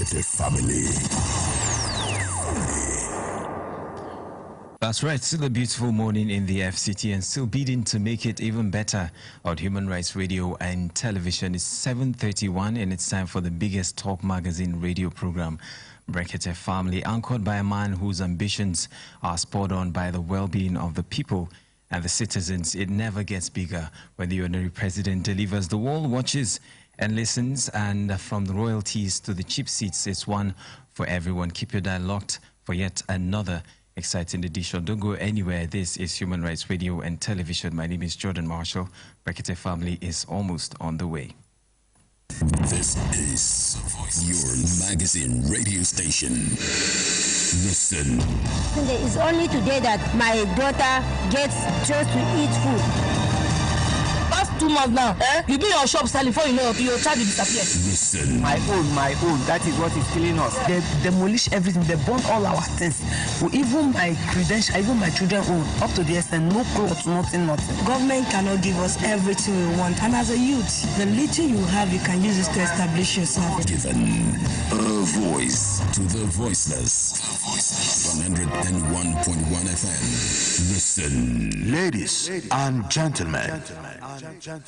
Brekete family. That's right, still a beautiful morning in the FCT and still bidding to make it even better on Human Rights Radio and Television. It's 7:31 and it's time for the biggest talk magazine radio program, Brekete Family, anchored by a man whose ambitions are spurred on by the well-being of the people and the citizens. It never gets bigger when the ordinary president delivers. The world watches and listens, and from the royalties to the cheap seats, it's one for everyone. Keep your dial locked for yet another exciting edition. Don't go anywhere. This is Human Rights Radio and Television. My name is Jordan Marshall. Brekete Family is almost on the way. This is your magazine radio station. Listen. It's only today that my daughter gets just to eat food. Past 2 months now, you be in your shop selling before you know your child will disappear. Listen. My own, that is what is killing us. They demolish everything, they burn all our things. Even my credentials, even my children own, up to the extent, no clothes, nothing. Government cannot give us everything we want, and as a youth, the little you have, you can use it to establish yourself. Given a voice to the voiceless. 101.1 FM. Listen. Ladies and gentlemen,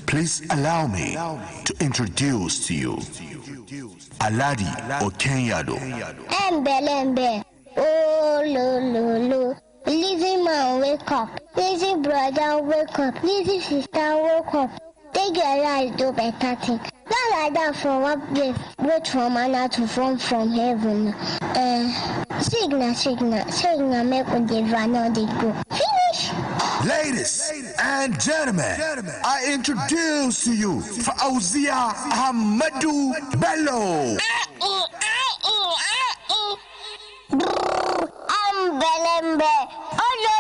please allow me to introduce to you Aladi Okenyado. Embe, oh lo. Lazy man, wake up. Lazy brother, wake up. Lazy sister, wake up. Take your life, do better thing. Not like that from what place. Wait for manna to fall from heaven. Signal, make with the van they go. Finish. Ladies and gentlemen, I introduce to you Fauzia Ahmadu Bello. Embe, oh lo.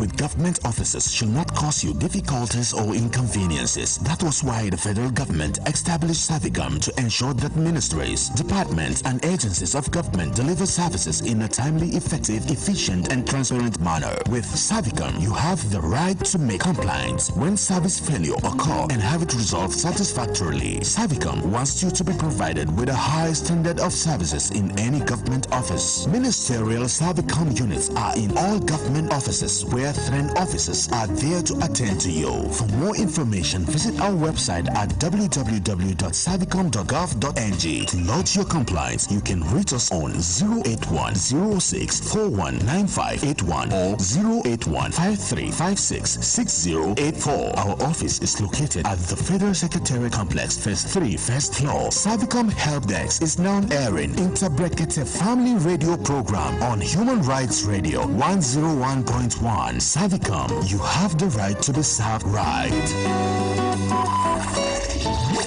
With government officers should not cause you difficulties or inconveniences. That was why the federal government established Savicom to ensure that ministries, departments, and agencies of government deliver services in a timely, effective, efficient, and transparent manner. With Savicom, you have the right to make complaints when service failure occurs and have it resolved satisfactorily. Savicom wants you to be provided with a high standard of services in any government office. Ministerial Savicom units are in all government offices where trained officers are there to attend to you. For more information, visit our website at www.savicom.gov.ng. To lodge your complaints, you can reach us on 08106419581 or 08153566084. Our office is located at the Federal Secretariat Complex, Phase 3, First Floor. Savicom Helpdesk is now airing Brekete Family Radio Program on Human Rights Radio 101.1. Savicom, you have the right to be served right.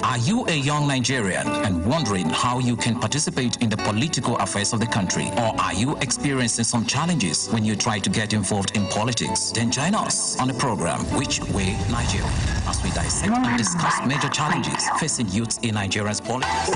Are you a young Nigerian and wondering how you can participate in the political affairs of the country? Or are you experiencing some challenges when you try to get involved in politics? Then join us on the program Which Way Nigeria, as we dissect and discuss major challenges facing youths in Nigeria's politics.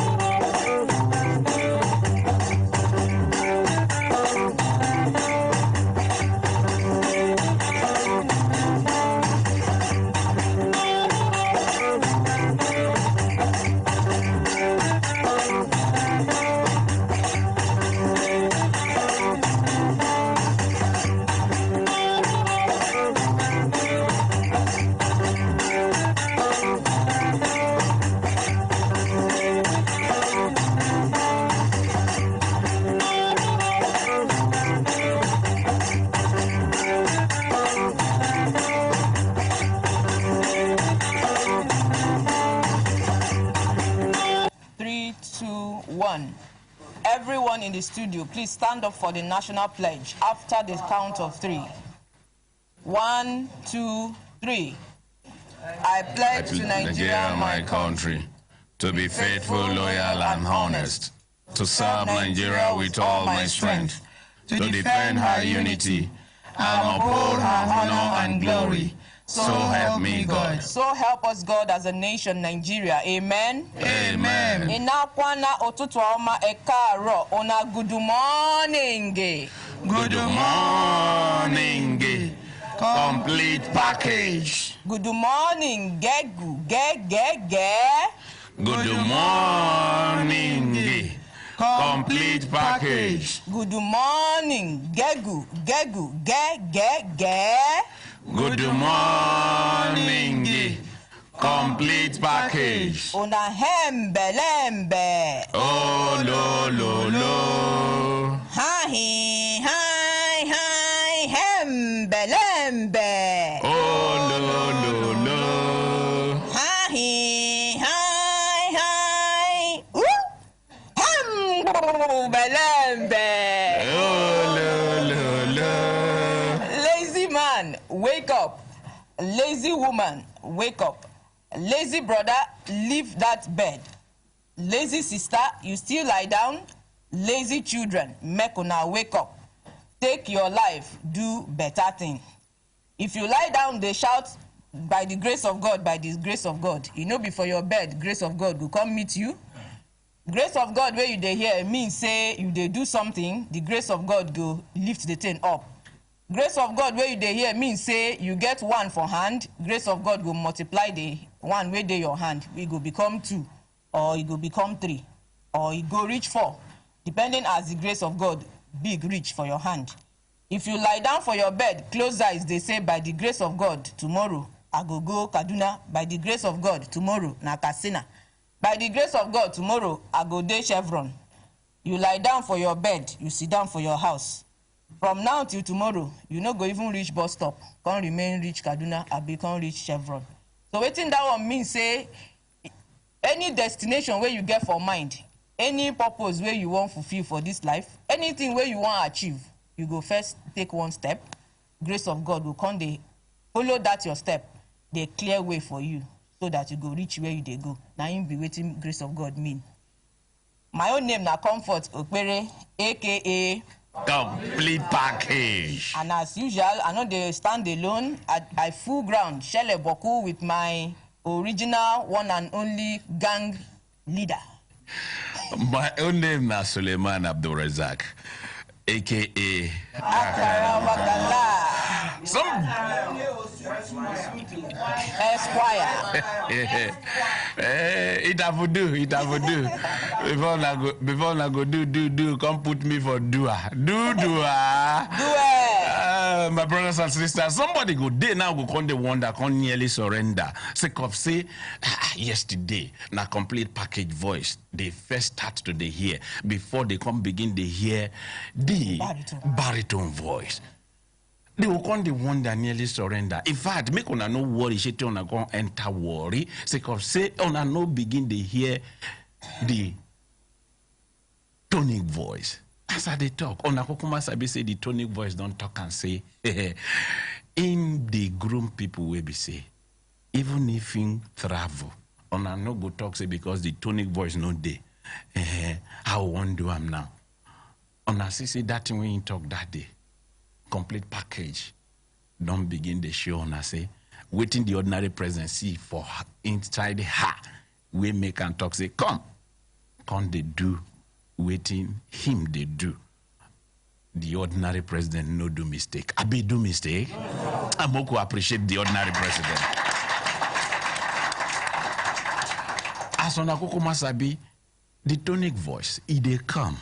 Everyone in the studio, please stand up for the national pledge after the count of 3. 1, 2, 3. I pledge to Nigeria, my country, to be faithful, loyal, and honest, to serve Nigeria with all my strength, to defend her unity, and uphold her honor and glory. So help me God. So help us God as a nation, Nigeria. Amen. Amen. Inakwana otutu ọma ekaro ona good morning. Good morning. Complete package. Good morning, Gegu, ge. Good morning. Complete package. Good morning, Gegu, ge. Good morning. Complete package. Ona hembelembe. Oh, lo. Hi, hembelembe. Oh, lo. Hi. Hembelembe. Oh, lo. Lazy man, wake up. Lazy woman, wake up. Lazy brother, leave that bed. Lazy sister, you still lie down. Lazy children, make una wake up. Take your life, do better thing. If you lie down, they shout, by the grace of God, by the grace of God. You know, before your bed, grace of God will come meet you. Grace of God, where you dey hear, means say you dey do something, the grace of God go lift the thing up. Grace of God, where you dey hear, means say you get one for hand, grace of God will multiply the one where dey your hand. We go become 2, or it go become 3, or it go reach 4, depending as the grace of God big reach for your hand. If you lie down for your bed, close eyes, they say, by the grace of God, tomorrow I go Kaduna. By the grace of God, tomorrow na Katsina. By the grace of God, tomorrow I go dey Chevron. You lie down for your bed, you sit down for your house. From now till tomorrow, you no go even reach bus stop. Can't remain reach Kaduna, I become reach Chevron. So wetin that one mean say, any destination where you get for mind, any purpose where you want fulfill for this life, anything where you want achieve, you go first take one step. Grace of God will come, they follow that your step, they clear way for you so that you go reach where you dey go. Now you be waiting grace of God mean. My own name na Comfort Okpere, aka Complete package. And as usual, I know they stand alone. I full ground, Shele Boku with my original one and only gang leader. My own name is Suleiman Abdul Razak, aka Esquire. It have do. Before I go do, come put me for doer. Do it. My brothers and sisters, somebody go day now go come the one that can nearly surrender. Say yesterday, na complete package voice. They first start to the hear before they come begin to hear the baritone voice. They will come the one that nearly surrender. In fact, make una no worry, she tell una go enter worry. Say una no begin to hear the tonic voice. As I they talk, ona kokuma sabi say the tonic voice don't talk and say, in the groom people will be say, even if in travel, ona no go talk say because the tonic voice no day. How one do am now? Ona say that thing when you talk that day. Complete package. Don't begin the show on say, waiting the ordinary presidency for her, inside her. We make and talk say, come they do, waiting him they do. The ordinary president no do mistake. I be do mistake. I'm going appreciate the ordinary president. As on Akoko Masabi, the tonic voice, they come.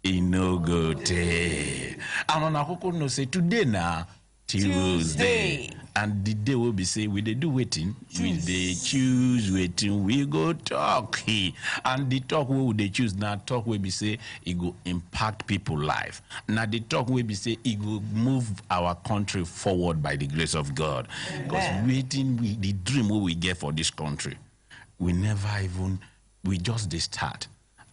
It no go take. And on Akoko no say today now Tuesday. And the day will be say we they do waiting, we they choose waiting, we go talk here. And the talk we they choose now talk will be say it go impact people life. Now the talk will be say it will move our country forward by the grace of God. Because waiting the dream we get for this country. We just they start.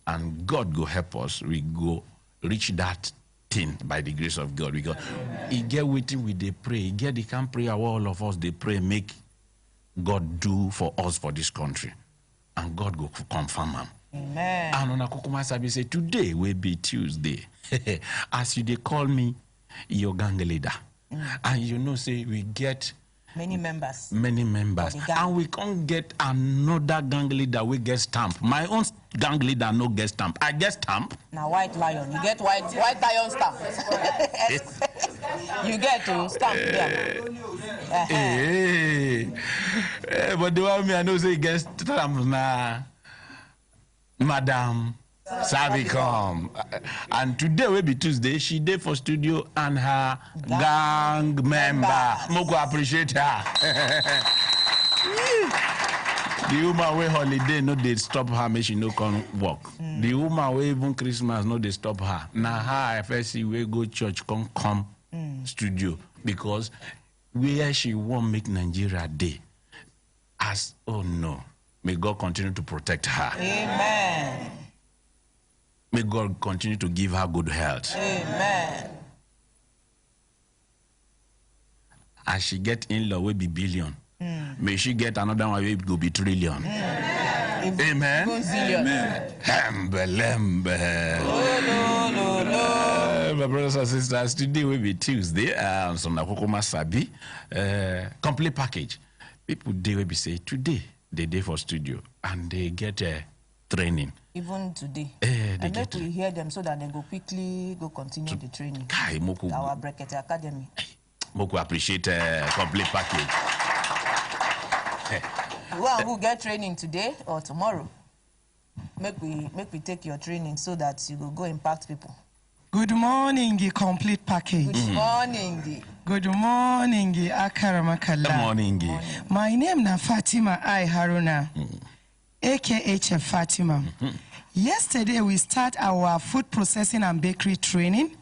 And God go help us. We go reach that thing by the grace of God. We go. He get waiting with they pray. He get they can pray. All of us they pray. Make God do for us for this country, and God go confirm him. Amen. And on Akukuma Sabi say, today will be Tuesday. As you they call me your gang leader. And you know, say we get many members. And we can't get another gang leader we get stamp. My own gang leader no get stamp. I get stamp. Now white lion. You get white lion stamp. You get to stamp there. But the one me I know say get stamp na Madam Savicom. And today will be Tuesday. She did for studio and her gang member. Moko appreciate her. The woman wey holiday no dey stop her, make she no come work. The woman wey even Christmas no dey stop her. Na her FSC wey go church come studio because where she won't make Nigeria day. As oh no, may God continue to protect her. Amen. May God continue to give her good health. Amen. As she get in-law will be billion. May she get another one will go be trillion. Amen. Amen. My brothers and sisters, today will be Tuesday. So Nakukuma Sabi, complete package. People they will be say today they day for studio and they get training. Even today. And make we hear them so that they go quickly go continue the training. Our Brekete Academy. Moku appreciate complete package. Well, who get training today or tomorrow? Make we take your training so that you will go impact people. Good morning, the complete package. Good morning. Good morning, Akaramakala. Good morning. My name na Fatima I Haruna, aka Chef Fatima. Yesterday we start our food processing and bakery training,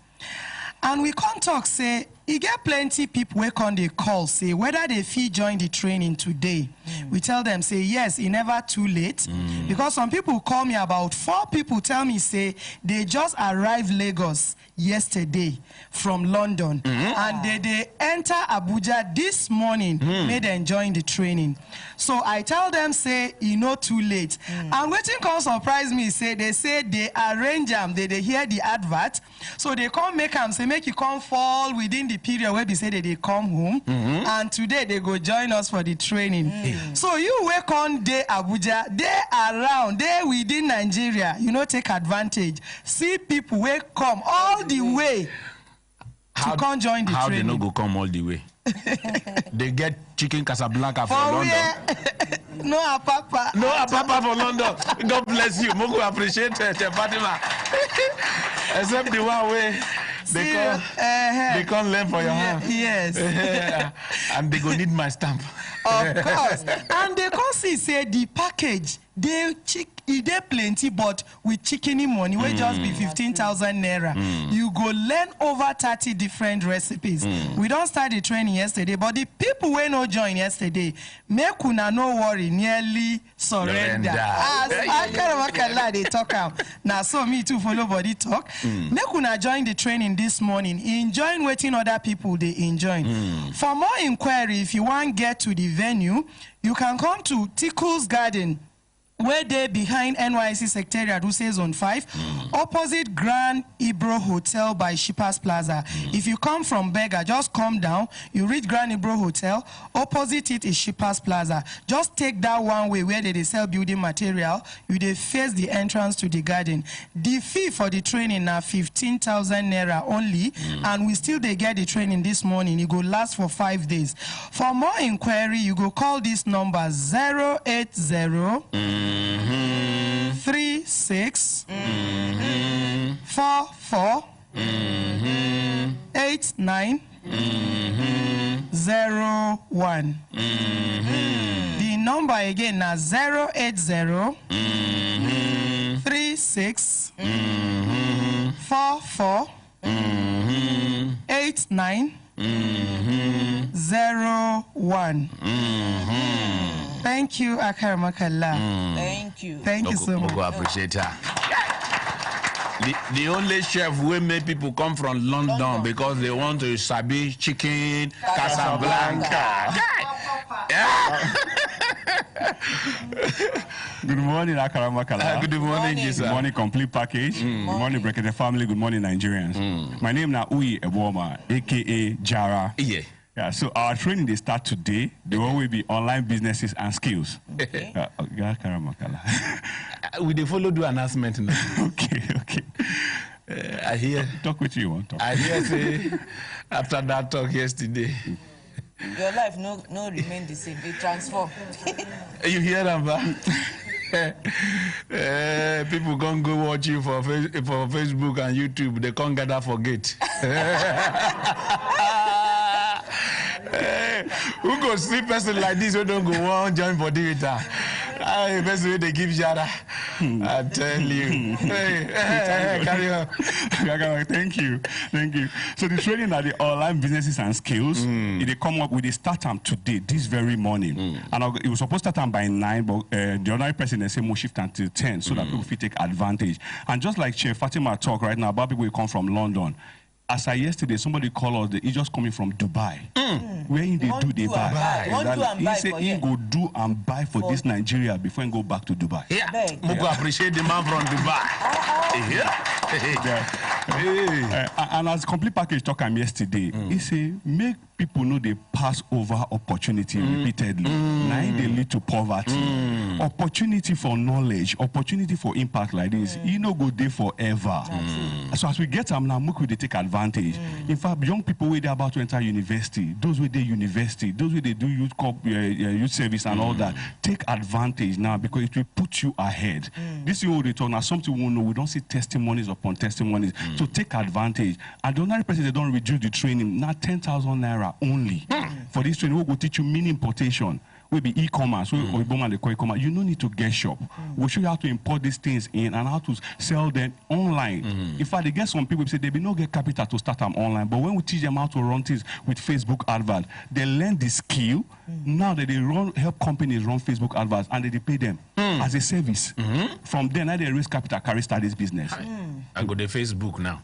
and we can't talk say you get plenty people who on the call say whether they feel join the training today. We tell them say yes, it never too late, because some people call me, about 4 people tell me say they just arrived Lagos yesterday from London and they enter Abuja this morning, made them join the training. So I tell them say you know too late. And waiting can surprise me, say they arrange them, they hear the advert, so they come make them say make you come fall within the period where they say that they come home, and today they go join us for the training. So you work on day Abuja, they around, they within Nigeria, you know, take advantage. See people will come all the way to come join the training. How they no go come all the way? They get chicken Casablanca from London. No apapa. No apapa for London. God bless you. Mogo appreciate it, Fatima. Except the one way they can't learn for your hand. Yes. And they go need my stamp. Of course. And they can see say the package, they plenty, but with chicken money will just be 15,000 naira. You go learn over 30 different recipes. We don't start the training yesterday, but the people who no join yesterday, make una no worry, nearly surrender. As Akaramakala they talk out. Now so me too follow body talk. Make una join the training this morning. Enjoy waiting other people they enjoy. For more inquiry, if you want to get to the venue, you can come to Tickle's Garden, where they behind NYC Secretariat, who says on 5, opposite Grand Ibro Hotel by Shippers Plaza. If you come from Bega, just come down, you reach Grand Ibro Hotel, opposite it is Shippers Plaza. Just take that one way where they sell building material, you they face the entrance to the garden. The fee for the training now 15,000 naira only, and we still they get the training this morning. It go last for 5 days. For more inquiry, you go call this number 080 36 44 89 01. The number again is 080 36 44 89 01. Thank you, Akaramakala. Thank you. Thank you so much. I appreciate her. The only chef who made people come from London because they want to sabi chicken Casablanca. Good morning, Akaramakala. Good morning, yes, Good morning, complete package. Good morning, Brekete family. Good morning, Nigerians. My name is Uyi Eboma, aka Jara. Yeah, so our training they start today. They will always be online businesses and skills. Okay. We they follow the announcement now. okay. I hear. Talk with you. Talk. I hear say after that talk yesterday. Your life no remain the same. It transform. You hear that, people can't go watch you for Facebook and YouTube. They can't gather for gate. Who go see person like this who don't go on join for theater? Person who they give Jara. I tell you. Carry on. Thank you. So the training are the online businesses and skills. They come up with the start time today, this very morning. And it was supposed to start time by 9, but the other president said more shift until 10 so that people will take advantage. And just like Chef Fatima talk right now about people who come from London. As I yesterday, somebody called us, he's just coming from Dubai. Where they they buy. He said he go do and buy for this Nigeria before he go back to Dubai. Yeah, Mugo appreciate the man from Dubai. And as complete package talk him yesterday, he said make people know they pass over opportunity repeatedly. Now they lead to poverty. Opportunity for knowledge, opportunity for impact like this, you know go there forever. So as we get them now, we they take advantage. In fact, young people where they about to enter university, those where they university, those where they do youth service and all that, take advantage now because it will put you ahead. This is what they talk now. Something we know. We don't see testimonies upon testimonies. So take advantage. And the ordinary person they don't reduce the training. Now 10,000 naira only for this training. We will teach you mini importation. Will be e-commerce, you no need to get shop. We'll show you how to import these things in and how to sell them online. In fact, they get some people say they be no get capital to start them online, but when we teach them how to run things with Facebook advert, they learn the skill. Now that they help companies run Facebook adverts and they pay them as a service. From then, now they raise capital, start this business. I go to Facebook now.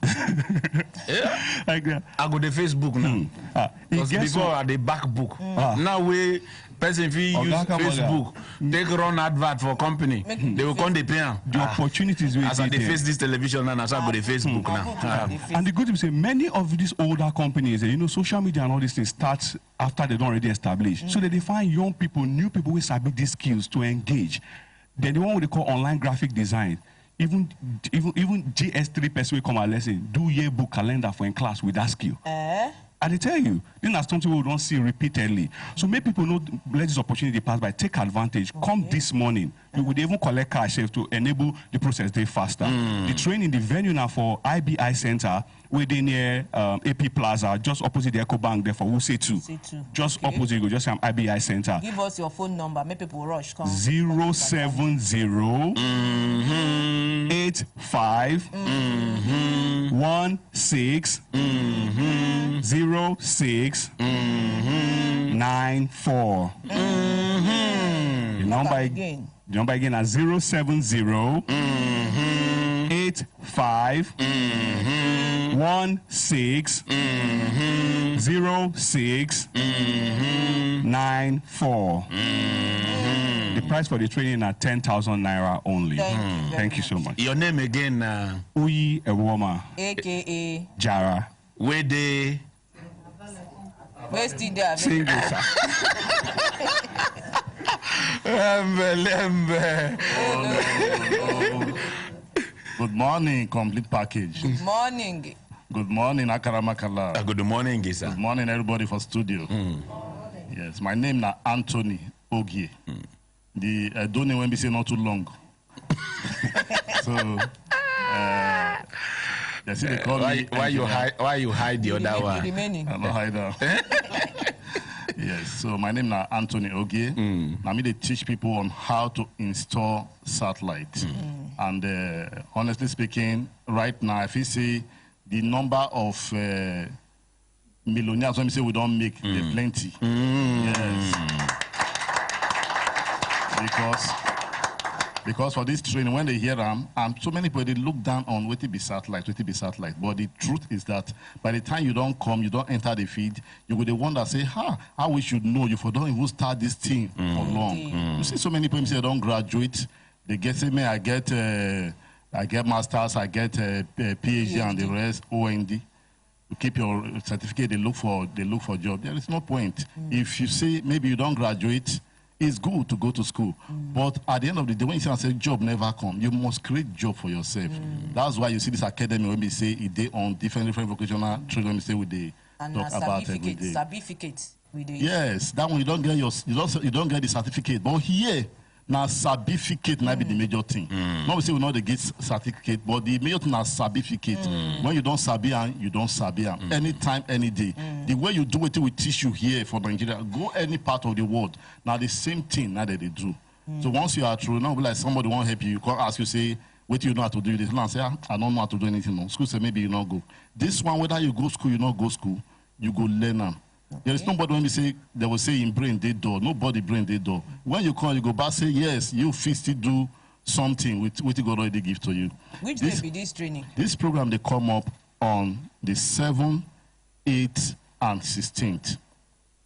Like that. I go to Facebook now. Because before at the back book. Now we person if you use Facebook, they run advert for company. They will come to pay them. The opportunities as they face this television and as I go to Facebook now. And the good thing is many of these older companies, social media and all these things start after they don't already establish. So that they find young people, new people who sabi these skills to engage. Then the one what they call online graphic design. Even GS3 person will come and lesson, do yearbook calendar for in class with that skill. And they tell you, then that's something we don't see repeatedly. So make people know, let this opportunity pass by, take advantage. Come this morning. We would even collect cash to enable the process day faster. The training, the venue now for IBI Center, where they near AP Plaza, just opposite the Eco Bank there for UC2. Just opposite, you go just IBI Center. Give us your phone number, make people rush. Come. 070 85 16 06 94. The number again. The number again is 070 85 16 06 94. The price for the training are 10,000 naira only. Thank you so much. Your name again? Uyi Ewoma, aka Jara. Where they? Where's the there? Single, sir. Good morning, complete package. Good morning. Good morning, Akaramakala. Good morning, Gisa. Good morning, everybody for studio. Yes, my name is Anthony Ogie. The don't know when we say not too long. So, they say they call me. Why you hide the other one? I'm not hide that. Yes, so my name is Anthony Ogie. Now me they teach people on how to install satellite. And honestly speaking, right now, if you see the number of millionaires, when we say we don't make, they're plenty. Yes. Because Because for this training, when they hear them, so many people, they look down on what it be satellite. But the truth is that by the time you don't come, you don't enter the feed, you will the one that say, how we should know you for don't even start this thing for long. You see so many people say they don't graduate. They get, say, I get masters, I get PhD and the rest, OND. You keep your certificate, they look for job. There is no point. If you say maybe you don't graduate, it's good to go to school. But at the end of the day, when you say job never come, you must create job for yourself. That's why you see this academy when we say they on different vocational training, when we say they talk about every day. Certificate. Yes, that one you don't get you don't get the certificate. But here, now certificate might be the major thing. Not we say we know they get certificate, but the major thing is certificate. When you don't sabi, you don't sabi. Anytime, any day. The way you do it, we teach you here for Nigeria. Go any part of the world. Now the same thing now that they do. So once you are through, now like somebody won't help you. You can't ask you, say, what do you know how to do this? Now say, I don't know how to do anything. No. School say maybe you not go. This one, whether you go school, you not go school, you go learn them. Okay. There is nobody when we say they will say in brain they do. Nobody brain they do. When you come, you go back say yes, you still do something with what you God already give to you. Which day be this training? This program they come up on the 7th, 8th, and 16th.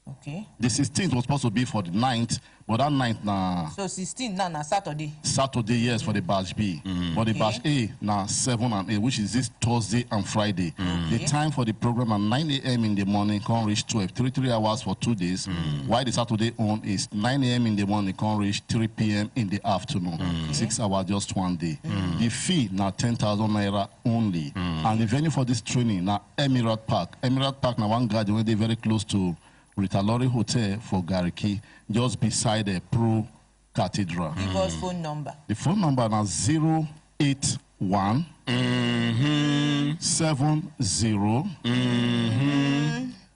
Okay. The 16th was supposed to be for the 9th, but that 9th now. So 16th now Saturday. Saturday, yes, for the batch B. But the batch A now 7 and 8, which is this Thursday and Friday. The time for the program at 9 a.m. in the morning can reach 12, 3 hours for 2 days. While the Saturday on is 9 a.m. in the morning can reach 3 p.m. in the afternoon. 6 hours just 1 day. The fee now 10,000 naira only. And the venue for this training now Emirate Park. Emirate Park now one garden where they very close to Marital Hotel for Gariki, just beside the Pro Cathedral. Give us phone number. The phone number is 081 70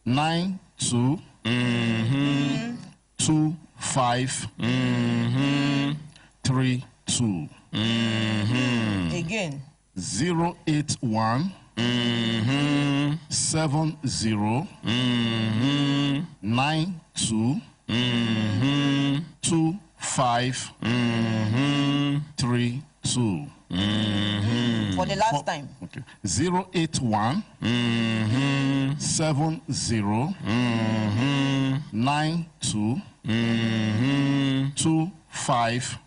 92 25 32. Again. 081 70 92 25 32. For the last time. Okay. 081 70 92 25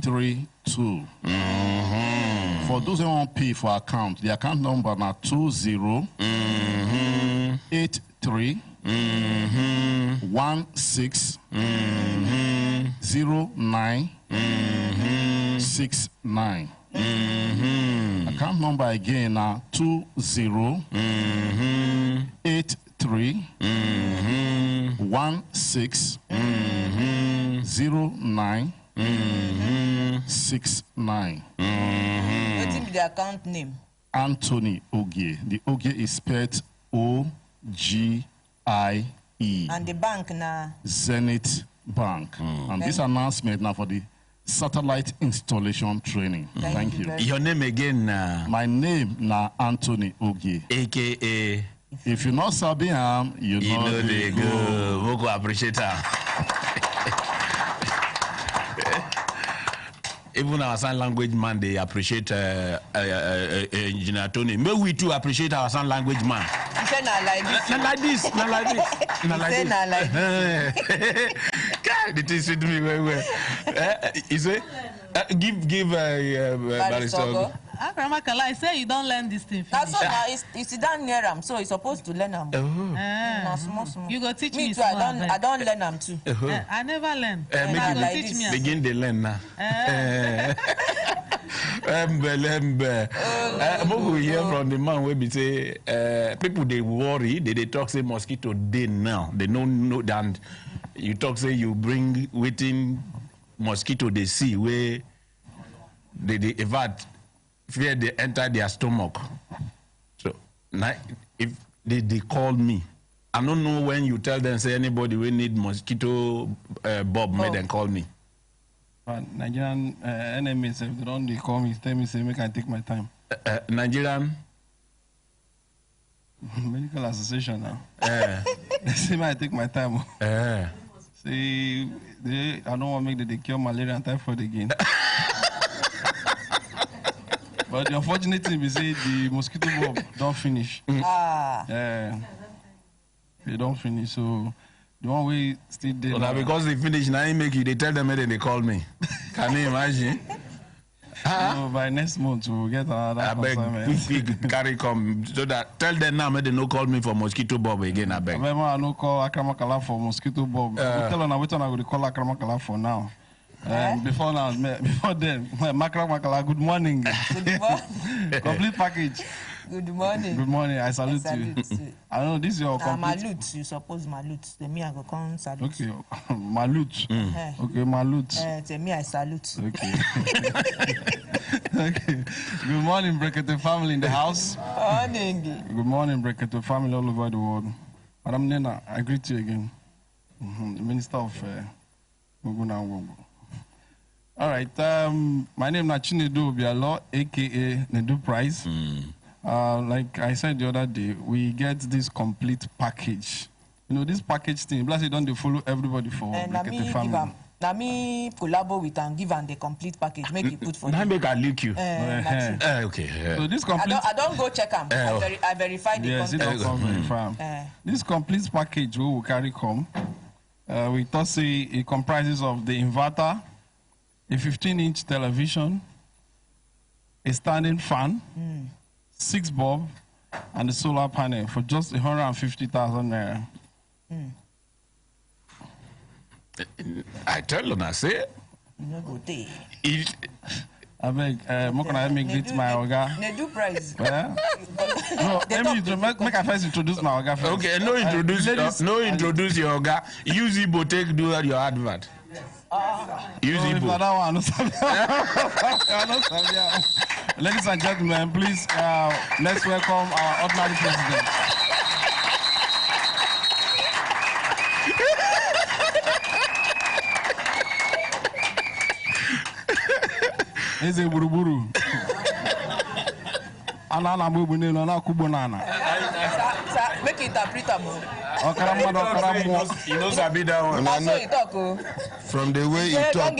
32. For those who want to pay for account, the account number now 20 83 16 09 69. Account number again now 20 83 16 09 69. What's the account name? Anthony Ogie. The Ogie is spelled OGIE. And the bank now? Zenith Bank. And this announcement now for the satellite installation training. Thank you. Your name again? My name now Anthony Ogie. AKA? If you not sabi him, you know they go. Voco appreciate her. Even our sign language man, they appreciate Engineer Tony. May we too appreciate our sign language man. He said not like this. Not like this. Not like this. Not like this. Not like this. God, it is with me very well. He say, give Barrister. I say you don't learn this thing. That's so now it's down near him, so he's supposed to learn them. Small. You go teach me. Too, I don't learn them too. I never learn. Teach me. Begin the learn now. We hear from the man where we say people they worry, they talk say mosquito day now. They don't know that you talk say you bring waiting mosquito they see where they evade. Fear they enter their stomach. So now, if they call me, I don't know when you tell them say anybody will need mosquito Bob may then call me. But Nigerian enemies, if they don't call me, tell me say make I take my time. Nigerian Medical Association now. They say I take my time. Say, I don't want to make the cure malaria and typhoid again. But the unfortunate thing is the mosquito bulb don't finish. They don't finish, so the one way still there. Well, because they finish, now they tell them and they call me. Can you imagine? So by next month we'll get another. I beg, quick, carry come so that tell them now, they no call me for mosquito bulb again. I beg. I no call Akramakala for mosquito bulb. Tell them which one I will call Akramakala for now. Before then, Makra, good morning. Good morning. Complete package. Good morning. Good morning. I salute you. I know this is your complete. Malute. You suppose malute. Then me I go come salute. Okay. Malute. Okay, malute. Then me I salute. Okay. Okay. Good morning, Brekete family in the house. Morning. Good morning, Brekete family all over the world. Madam Nena, I greet you again. The Minister of Guguna Wogo. All right. My name is Chinedu Obialo, aka Nedu Prize. Like I said the other day, we get this complete package. You know, this package thing, plus you don't follow everybody for Brekete family. Now me collabo with and give and the complete package. Make you put for now make I link you. Okay. So this complete. I don't go check them. I verify the content. Yes, this complete package we will carry come. We thought say it comprises of the inverter, a 15-inch television, a standing fan, 6 bulb, and a solar panel for just 150,000 naira. I tell you, I say. I beg, can I make it my Oga? Nedu Prize. No, make I first introduce my Oga first. Okay, no introduce your Oga. Use Igbo, take do your advert. Use Igbo. Ladies and gentlemen, please, let's welcome our ordinary president. Eze buruburu. Anana mubune no na kubonana. Sir, make interpret am. He knows I be that one. From the way he talk,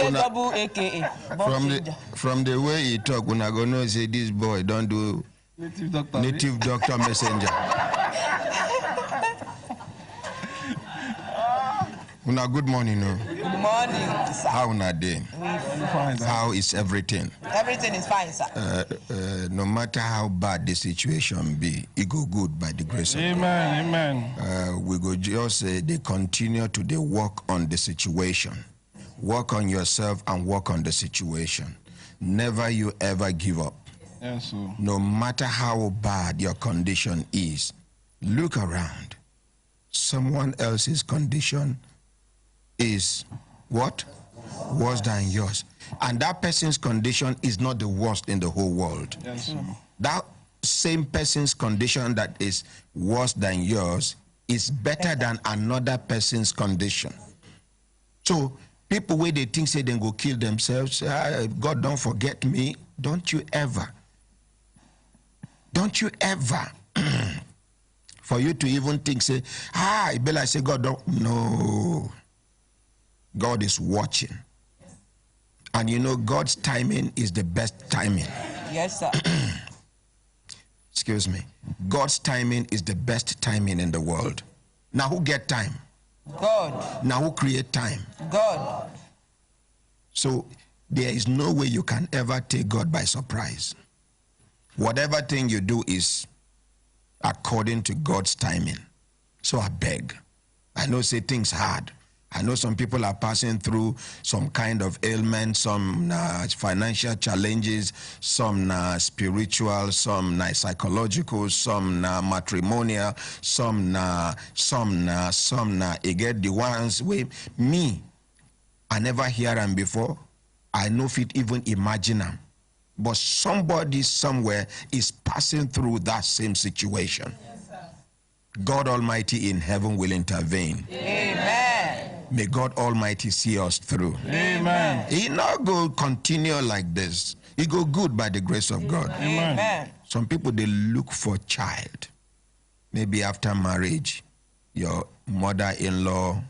from the way he talk, when I go know say this boy don't do native doctor messenger. Una good morning, no. Good morning, sir. How una day? Fine, how is everything? Everything is fine, sir. No matter how bad the situation be, it go good by the grace of God. Amen. We go just they continue to they work on the situation. Work on yourself and work on the situation. Never you ever give up. Yes, sir. No matter how bad your condition is, look around. Someone else's condition is what? Worse than yours. And that person's condition is not the worst in the whole world. Yes, sir. That same person's condition that is worse than yours is better than another person's condition. So people where they think say they go kill themselves, God don't forget me. Don't you ever for you to even think say, I be like say God don't. No. God is watching. And you know God's timing is the best timing. Yes, sir. Excuse me. God's timing is the best timing in the world. Now who get time? God. Now who create time? God. So there is no way you can ever take God by surprise. Whatever thing you do is according to God's timing. So I beg. I know say things hard. I know some people are passing through some kind of ailment, some financial challenges, some spiritual, some psychological, some matrimonial, some again the ones with me. I never hear them before. I know if it even imagine them. But somebody somewhere is passing through that same situation. Yes, sir. God Almighty in heaven will intervene. Amen. May God Almighty see us through. Amen. He not go continue like this. He go good by the grace of God. Amen. Some people, they look for child. Maybe after marriage, your mother-in-law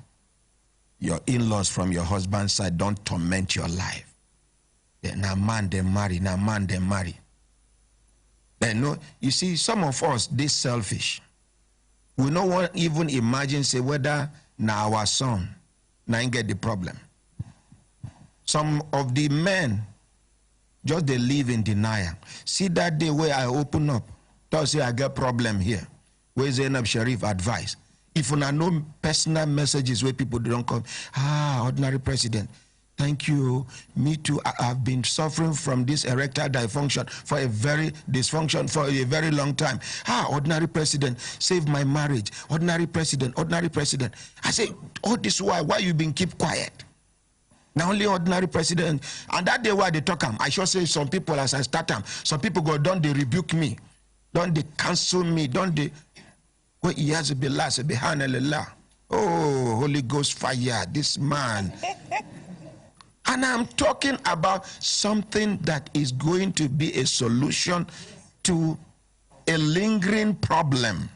your in-laws from your husband's side don't torment your life. Now man they marry, now man they marry. Then no, you see, some of us, this selfish. We no one even imagine say whether now our son now get the problem. Some of the men just they live in denial. See that day where I open up, thought say I get problem here. Where Zainab Sharif advice. If you know personal messages where people don't come, ordinary president, thank you. Me too. I've been suffering from this erectile dysfunction for a very long time. Ordinary president, save my marriage. Ordinary president, ordinary president. I say, oh, this why you been keep quiet? Now only ordinary president. And that day why they talk I sure say some people as I start some people go, don't they rebuke me? Don't they cancel me? Don't they? Oh, Holy Ghost fire, this man. And I'm talking about something that is going to be a solution to a lingering problem.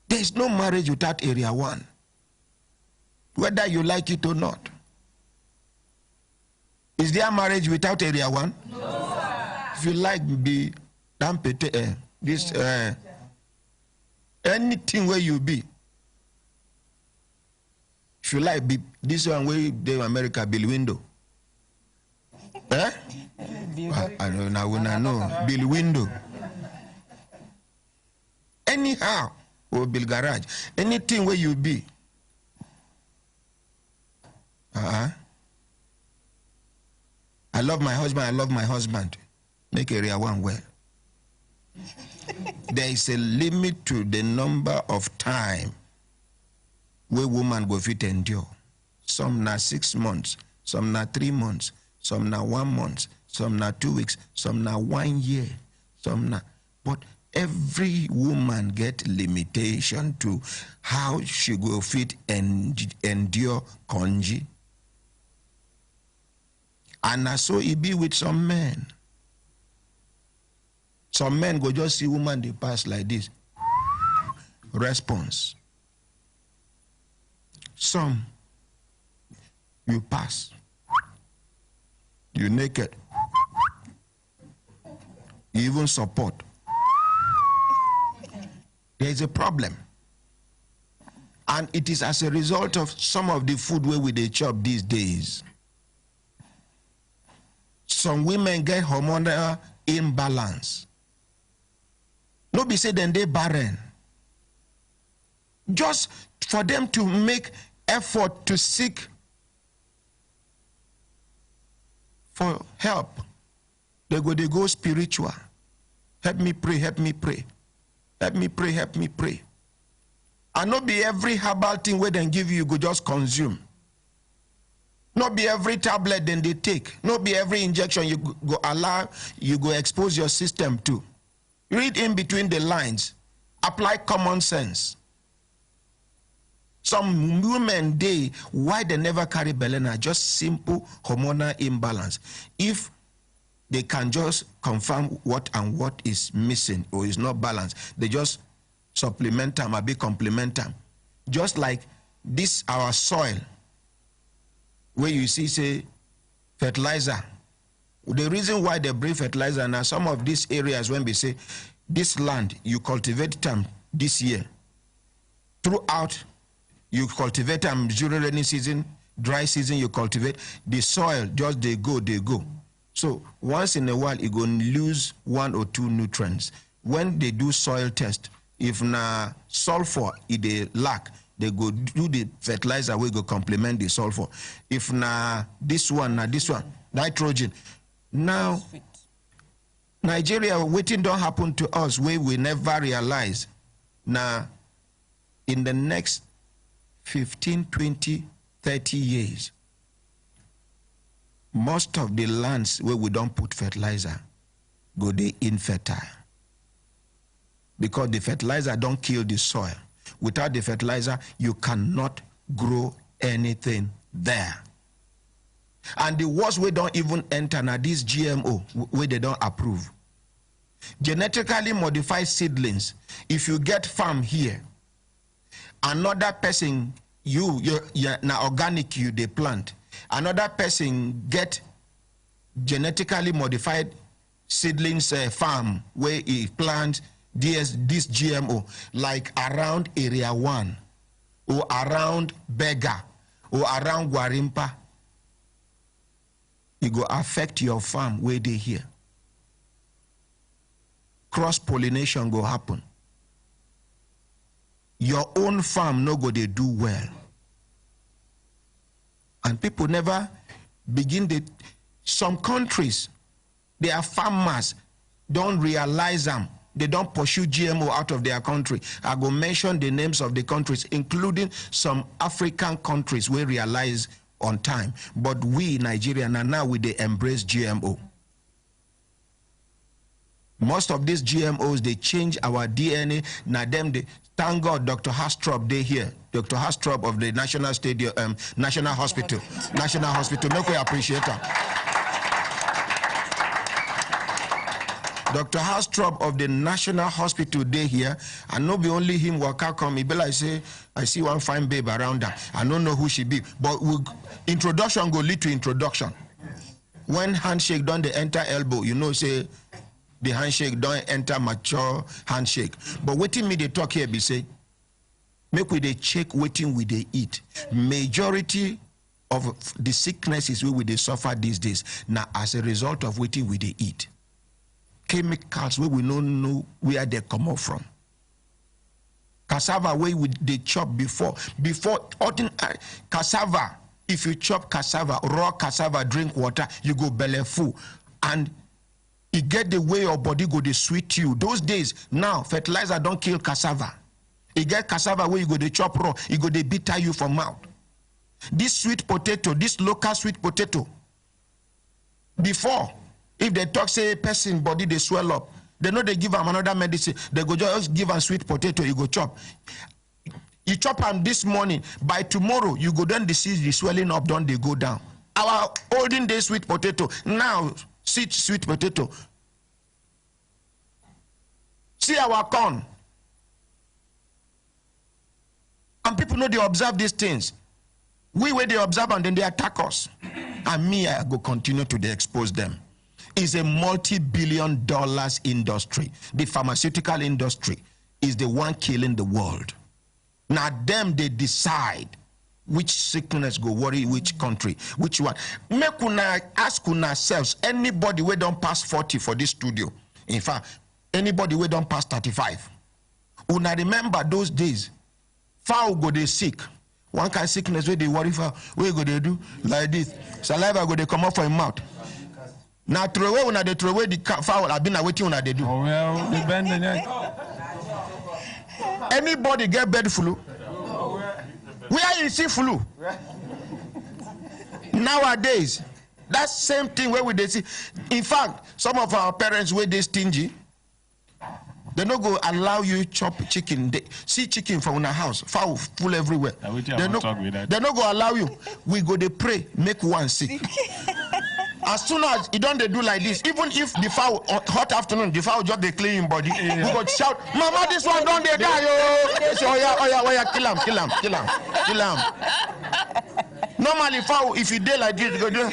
There is no marriage without area 1, whether you like it or not. Is there marriage without area 1? No. If you like, be this anything where you be. If you like, be this one where they America build window. I don't know. Build window. Anyhow, or build garage. Anything where you be. I love my husband. I love my husband. Make area 1 well. There is a limit to the number of time where woman go fit endure. Some na 6 months, some na 3 months, some na 1 month, some na 2 weeks, some na 1 year, some na. But every woman get limitation to how she go fit endure conji. And so it be with some men. Some men go just see woman they pass like this. Response. Some you pass. You naked. You even support. There is a problem. And it is as a result of some of the food where we they chop these days. Some women get hormonal imbalance. No be say then they barren. Just for them to make effort to seek for help, they go spiritual. Help me pray, help me pray. Help me pray, help me pray. And not be every herbal thing where they give you go just consume. Not be every tablet then they take. Not be every injection you go allow, you go expose your system to. Read in between the lines. Apply common sense. Some women, why they never carry belena, just simple hormonal imbalance. If they can just confirm what is missing or is not balanced, they just supplement them or be complement them. Just like this, our soil, where you see, say, fertilizer. The reason why they bring fertilizer now, some of these areas when we say, this land, you cultivate them this year. Throughout, you cultivate them during rainy season, dry season, you cultivate. The soil, just they go. So once in a while, you go lose 1 or 2 nutrients. When they do soil test, if na sulfur, they lack, they go do the fertilizer, we go complement the sulfur. If na this one, nitrogen. Now, Nigeria, waiting don't happen to us where we never realize. Now, in the next 15, 20, 30 years, most of the lands where we don't put fertilizer go they infertile. Because the fertilizer don't kill the soil. Without the fertilizer, you cannot grow anything there. And the worst way don't even enter now this GMO where they don't approve. Genetically modified seedlings, if you get farm here Another person, you na organic you they plant. Another person get genetically modified seedlings farm where he plant this GMO, like around area 1 or around Bega or around Guarimpa. It go affect your farm where they here. Cross-pollination go happen. Your own farm no go they do well. And people never begin to, some countries, their farmers don't realize them. They don't pursue GMO out of their country. I go mention the names of the countries, including some African countries we realize on time. But we, Nigerian, and now we they embrace GMO. Most of these GMOs, they change our DNA. Now them, they, thank God Dr. Hastrop, they here. Dr. Hastrop of the National Stadium, National Hospital. National Hospital, make we appreciate her. Dr. Hastrop of the National Hospital, they here. I know be only him waka come. He be like say, I see one fine babe around her. I don't know who she be. But introduction go lead to introduction. When handshake done they enter elbow, you know, say, the handshake don't enter mature handshake. But waiting me they talk here be say, make we they check waiting we they eat. Majority of the sicknesses we they suffer these days now as a result of waiting we they eat. Chemicals where we don't know where they come out from. Cassava where we they chop before cassava. If you chop cassava, raw cassava, drink water, you go belly full, and it get the way your body go they sweet you. Those days now fertilizer don't kill cassava. It get cassava where you go they chop raw, it go they bitter you from mouth. This sweet potato, this local sweet potato, before, if they talk say person body they swell up, they know they give them another medicine. They go just give them sweet potato, you go chop. You chop them this morning, by tomorrow you go down the swelling up, don't they go down. Our olden day sweet potato, now sweet potato. See our corn. And people know they observe these things. We where they observe and then they attack us. And me, I go continue to expose them. It's a multi-billion dollars industry. The pharmaceutical industry is the one killing the world. Now them, they decide which sickness go worry which country, which one. Make una ask una selves, anybody we don't pass 40 for this studio. In fact, anybody we don't pass 35. Una remember those days, fowl go they sick. One kind of sickness where they worry for, where go they do like this. Saliva go they come up from your mouth. Now throw away una they throw away the fowl. I've been waiting una they do. Oh well, they bend the neck. Anybody get bird flu? Where you see flu? Nowadays, that same thing where we they see. In fact, some of our parents where they stingy, they no go allow you chop chicken. They see chicken from our house, fowl full everywhere. They no go allow you. We go they pray, make one sick. As soon as you don't they do like this, even if the fowl hot afternoon, the fowl just they clean him body, we go shout, Mama, this one don't they die, yo. So oh yeah, kill him. Normally fowl, if you day like this, they go do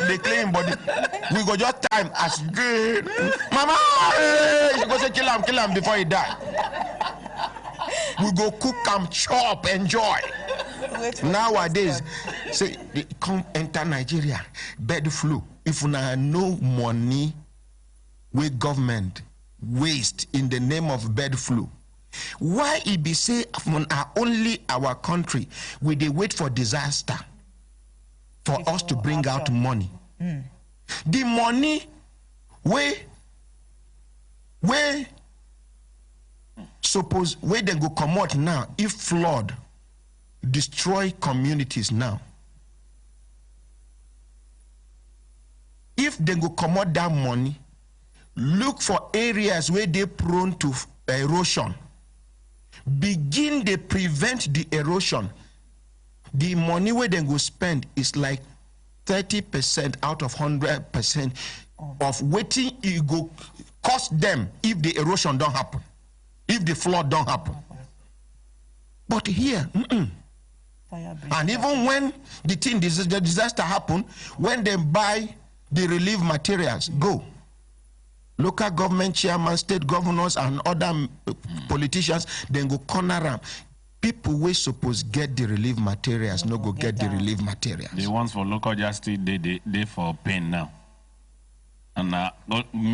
they clean body. We go just time as good. Mama, you go say kill him before he die. We go cook him, chop, enjoy. Nowadays, say they come enter Nigeria, bird flu. If we have no money, we government waste in the name of bird flu. Why it be say only our country we they wait for disaster for us to bring out money? The money where suppose where they go come out now if flood destroy communities now. If they go come out that money, look for areas where they prone to erosion. Begin to prevent the erosion. The money where they go spend is like 30% out of 100% of waiting it go cost them if the erosion don't happen, if the flood don't happen. But here, and even when the disaster happen, when they buy the relief materials, go. Local government chairman, state governors, and other politicians, then go corner them. People we suppose get the relief materials, no go get the relief materials. The ones for local justice, they for pain now. And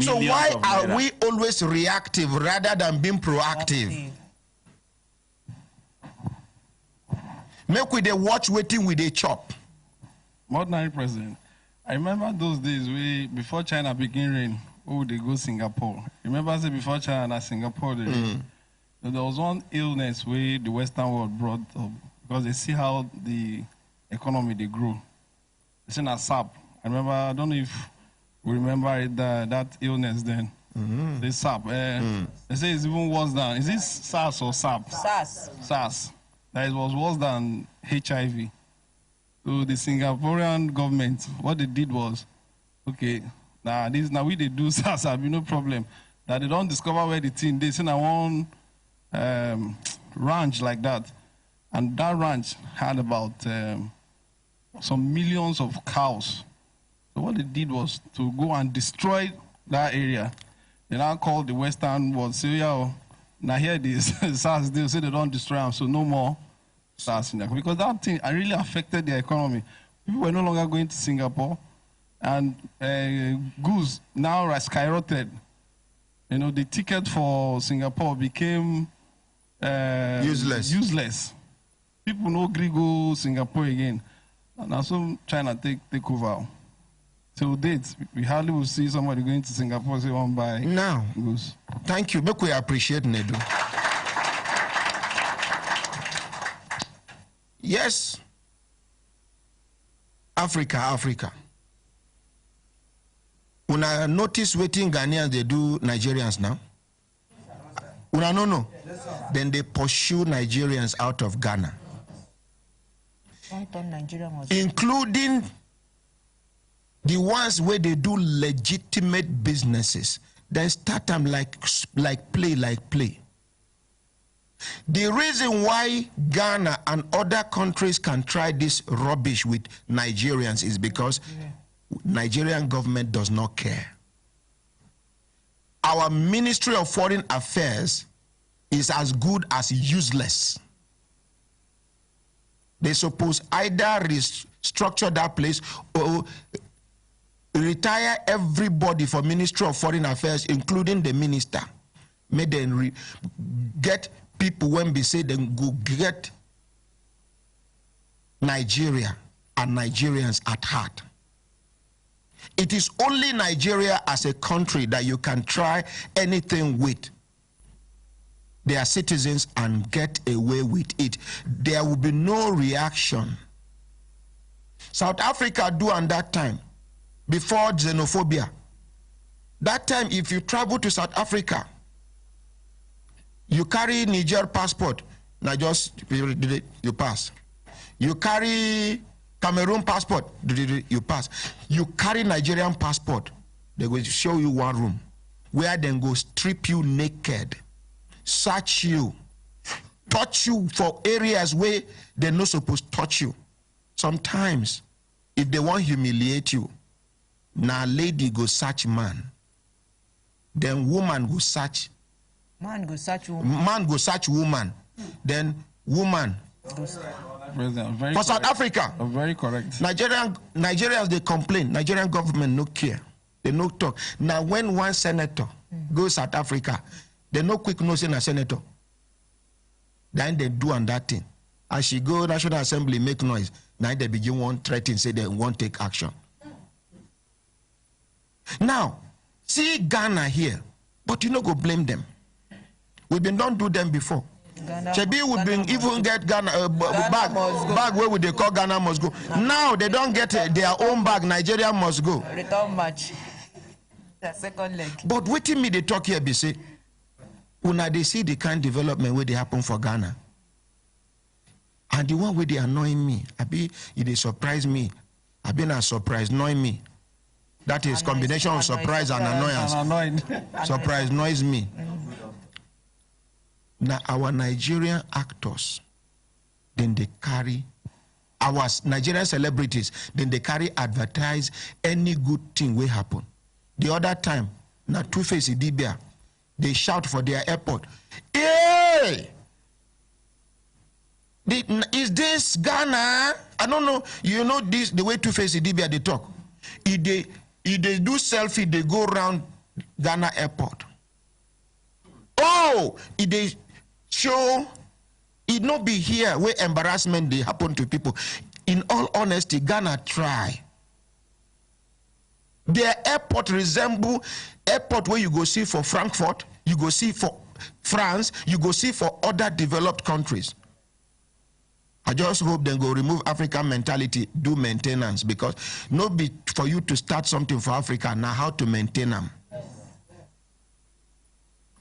so why are we always reactive rather than being proactive? Make we they watch waiting with a chop. Ordinary president. I remember those days before China began rain, they go Singapore. Remember say before China Singapore there was one illness where the Western world brought up because they see how the economy they grow. It's in a SAP. I remember, I don't know if we remember it, that illness then. The SAP. They say it's even worse than, is this SARS or SAP? SARS. SARS. That it was worse than HIV. So the Singaporean government, what they did was, okay, now we they do SARS, have no problem. That they don't discover where the thing, they send one ranch like that. And that ranch had about some millions of cows. So what they did was to go and destroy that area. They now called the Western world, say, yeah, now here this SARS, they say they don't destroy them, so no more SARS in there. Because that thing really affected their economy. People were no longer going to Singapore, and goods now are skyrocketed. You know, the ticket for Singapore became useless. People no agree go Singapore again. And now so China take over. Till date, we hardly will see somebody going to Singapore say one buy. Now, goods. Thank you. Make we appreciate Nedu. Yes, Africa. Una notice waiting Ghanaians they do Nigerians now? Una no. Then they pursue Nigerians out of Ghana. Including the ones where they do legitimate businesses. Then start them like play. The reason why Ghana and other countries can try this rubbish with Nigerians is because Nigerian government does not care. Our Ministry of Foreign Affairs is as good as useless. They suppose either restructure that place or retire everybody for Ministry of Foreign Affairs, including the minister. May them get people when we say then go get Nigeria and Nigerians at heart. It is only Nigeria as a country that you can try anything with their citizens and get away with it. There will be no reaction. South Africa do on that time, before xenophobia. That time, if you travel to South Africa, you carry Niger passport, now just you pass. You carry Cameroon passport, you pass. You carry Nigerian passport, they will show you one room where they go strip you naked, search you, touch you for areas where they're not supposed to touch you. Sometimes, if they want to humiliate you, now lady go search man, then woman go search. Man go search woman. Man go search woman, then woman. For South Africa, very correct. Nigerians they complain. Nigerian government no care. They no talk. Now when one senator goes South Africa, they no quick no send a senator. Then they do on that thing. As she go National Assembly make noise. Now they begin one threaten, say they won't take action. Now, see Ghana here, but you no go blame them. We've been don't do them before. Chebi would bring even get Ghana bag where would they call Ghana must go. Now they don't get their own bag. Nigeria must go. Return match. The second leg. But waiting me they talk here be say, una they see the kind of development where they happen for Ghana. And the one where they annoying me, they surprise me. I been a surprise annoying me. That is combination of surprise and annoyance. Surprise annoys me. Now our Nigerian actors then they carry our Nigerian celebrities, then they carry advertise any good thing will happen. The other time, na Two-Face Idibia, they shout for their airport. Hey! Is this Ghana? I don't know. You know this, the way Two-Face Idibia they talk. If they do selfie, they go around Ghana airport. Oh, if they show it not be here where embarrassment they happen to people. In all honesty, Ghana try. Their airport resemble airport where you go see for Frankfurt, you go see for France, you go see for other developed countries. I just hope they go remove African mentality, do maintenance, because no be for you to start something for Africa, now how to maintain them.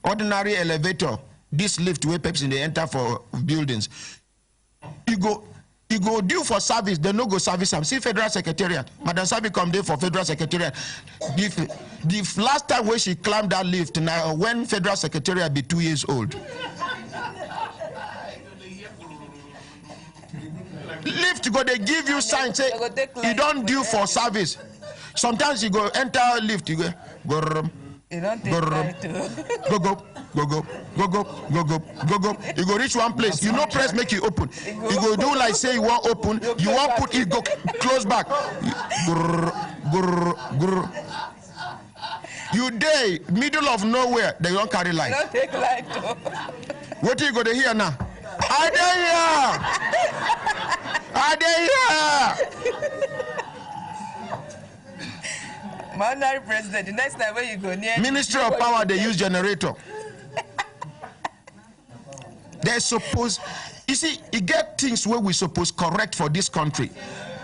Ordinary elevator, this lift where Pepsi they enter for buildings, you go due for service, they no go service them. See Federal Secretariat, Madam Savicom there for Federal Secretariat. The last time when she climbed that lift, now when Federal Secretariat be 2 years old. Lift go, they give you sign say you don't due for service. Sometimes you go enter lift, you go go. You don't take go. You go reach one place, you no press make it open. You go do like say you want open, you want put it go close back. You day middle of nowhere, they don't carry light. Don't take light. What you go to hear now? I dey here. Honorary President, the next time when you go near Ministry of Power, they use generator. They're supposed, you see, you get things where we supposed correct for this country.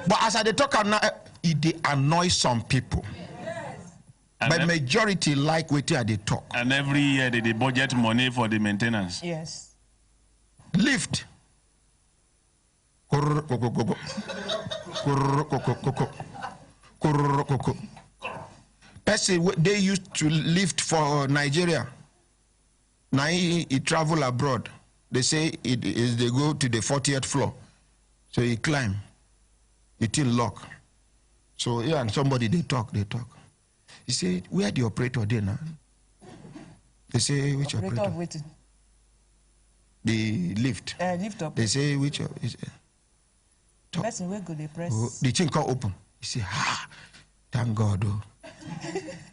But as I talk now, it annoys some people. And but majority like what they talk. And every year they budget money for the maintenance. Yes. Lift. Person they used to lift for Nigeria. Now he travel abroad. They say they go to the 40th floor. So he climb. It in lock. So yeah, and somebody they talk. He say, where the operator there now? They say, which operator? The lift. Lift up. They say, which? Person where go they press. Oh, the chain can open. He say, thank God. Oh.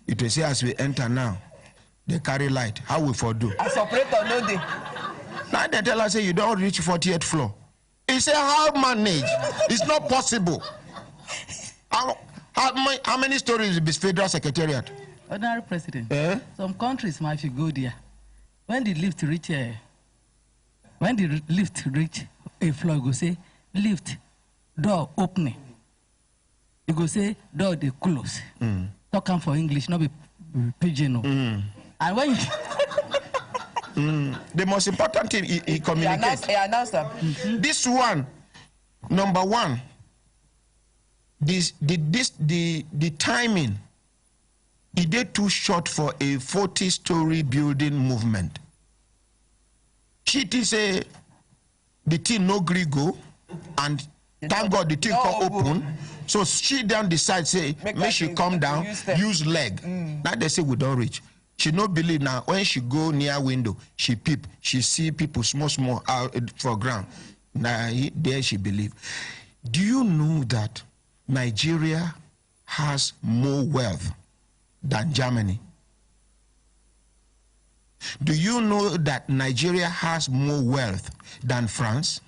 It will say as we enter now, they carry light. How we for do? As operator, no they. Now they tell us say you don't reach 40th floor. He say how manage? It's not possible. How many stories is Federal Secretariat? Honorary President. Some countries might go there. When the lift reach a floor, you go say lift door opening. You go say door they close. Talking for English, not be pidgin. And when the most important thing he communicates. This one, number one, the timing, it did too short for a 40-story building movement. She say the thing no gree go, and thank God the thing can open. So she then decide say make she come down, use leg. Now they say we don't reach. She no believe now. When she go near window, she peep. She see people small out for ground. Now there she believe. Do you know that Nigeria has more wealth than Germany? Do you know that Nigeria has more wealth than France?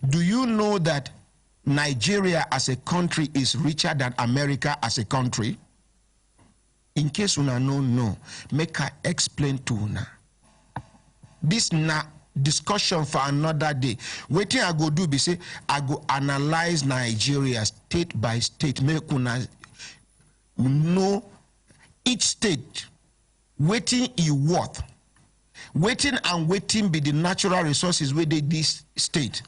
Do you know that Nigeria as a country is richer than America as a country? In case una no, make I explain to una. This na discussion for another day. Waiting I go do be say I go analyze Nigeria state by state. Make una know each state waiting is worth. Waiting and waiting be the natural resources where they this state.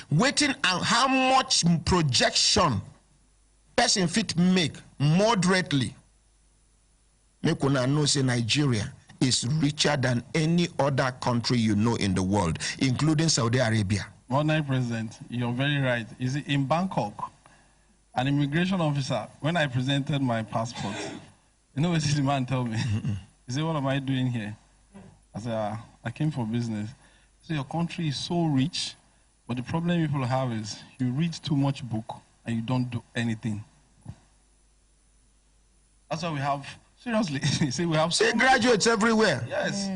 Waiting and how much projection person fit make moderately. Make una know say Nigeria is richer than any other country you know in the world, including Saudi Arabia. Honorable President, you're very right. Is it in Bangkok, an immigration officer, when I presented my passport, you know what the man told me? He said, what am I doing here? I said, I came for business. He said, your country is so rich, but the problem people have is you read too much book and you don't do anything. That's why we have, seriously, see, we have graduates everywhere. Yes.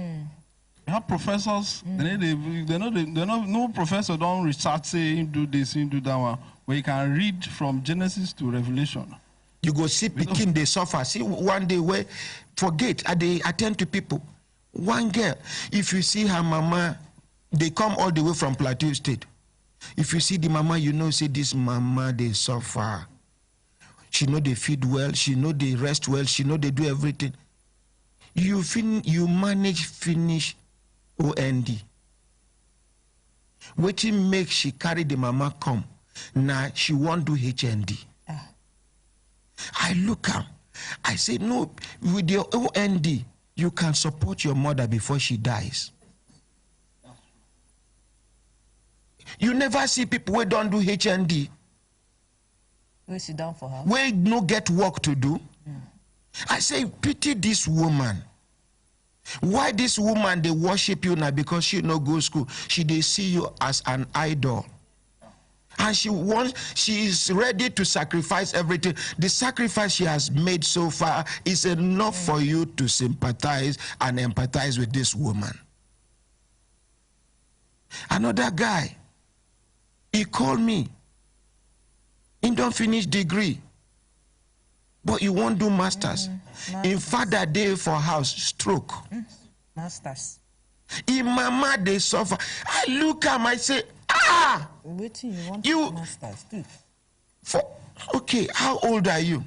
We have professors, no professor don't research, say, do this, do that one, where you can read from Genesis to Revelation. You go see Pekin, they suffer. See, one day where, forget, they attend to people. One girl, if you see her mama, they come all the way from Plateau State. If you see the mama, you know, say this mama, they suffer. She know they feed well, she know they rest well, she know they do everything. You manage finish OND. Waiting make she carry the mama come. Now she won't do HND. I look at, I say, no, with your OND, you can support your mother before she dies. You never see people who don't do HND. We sit down for her. We no get work to do. I say, pity this woman. Why this woman, they worship you now? Because she no go school. They see you as an idol. And she is ready to sacrifice everything. The sacrifice she has made so far is enough for you to sympathize and empathize with this woman. Another guy, he called me. He don't finish degree, but he won't do masters. In Father Day for house, stroke. Masters. In mama, they suffer. I look at him, I say, Waiting, you want you masters too? Okay, how old are you?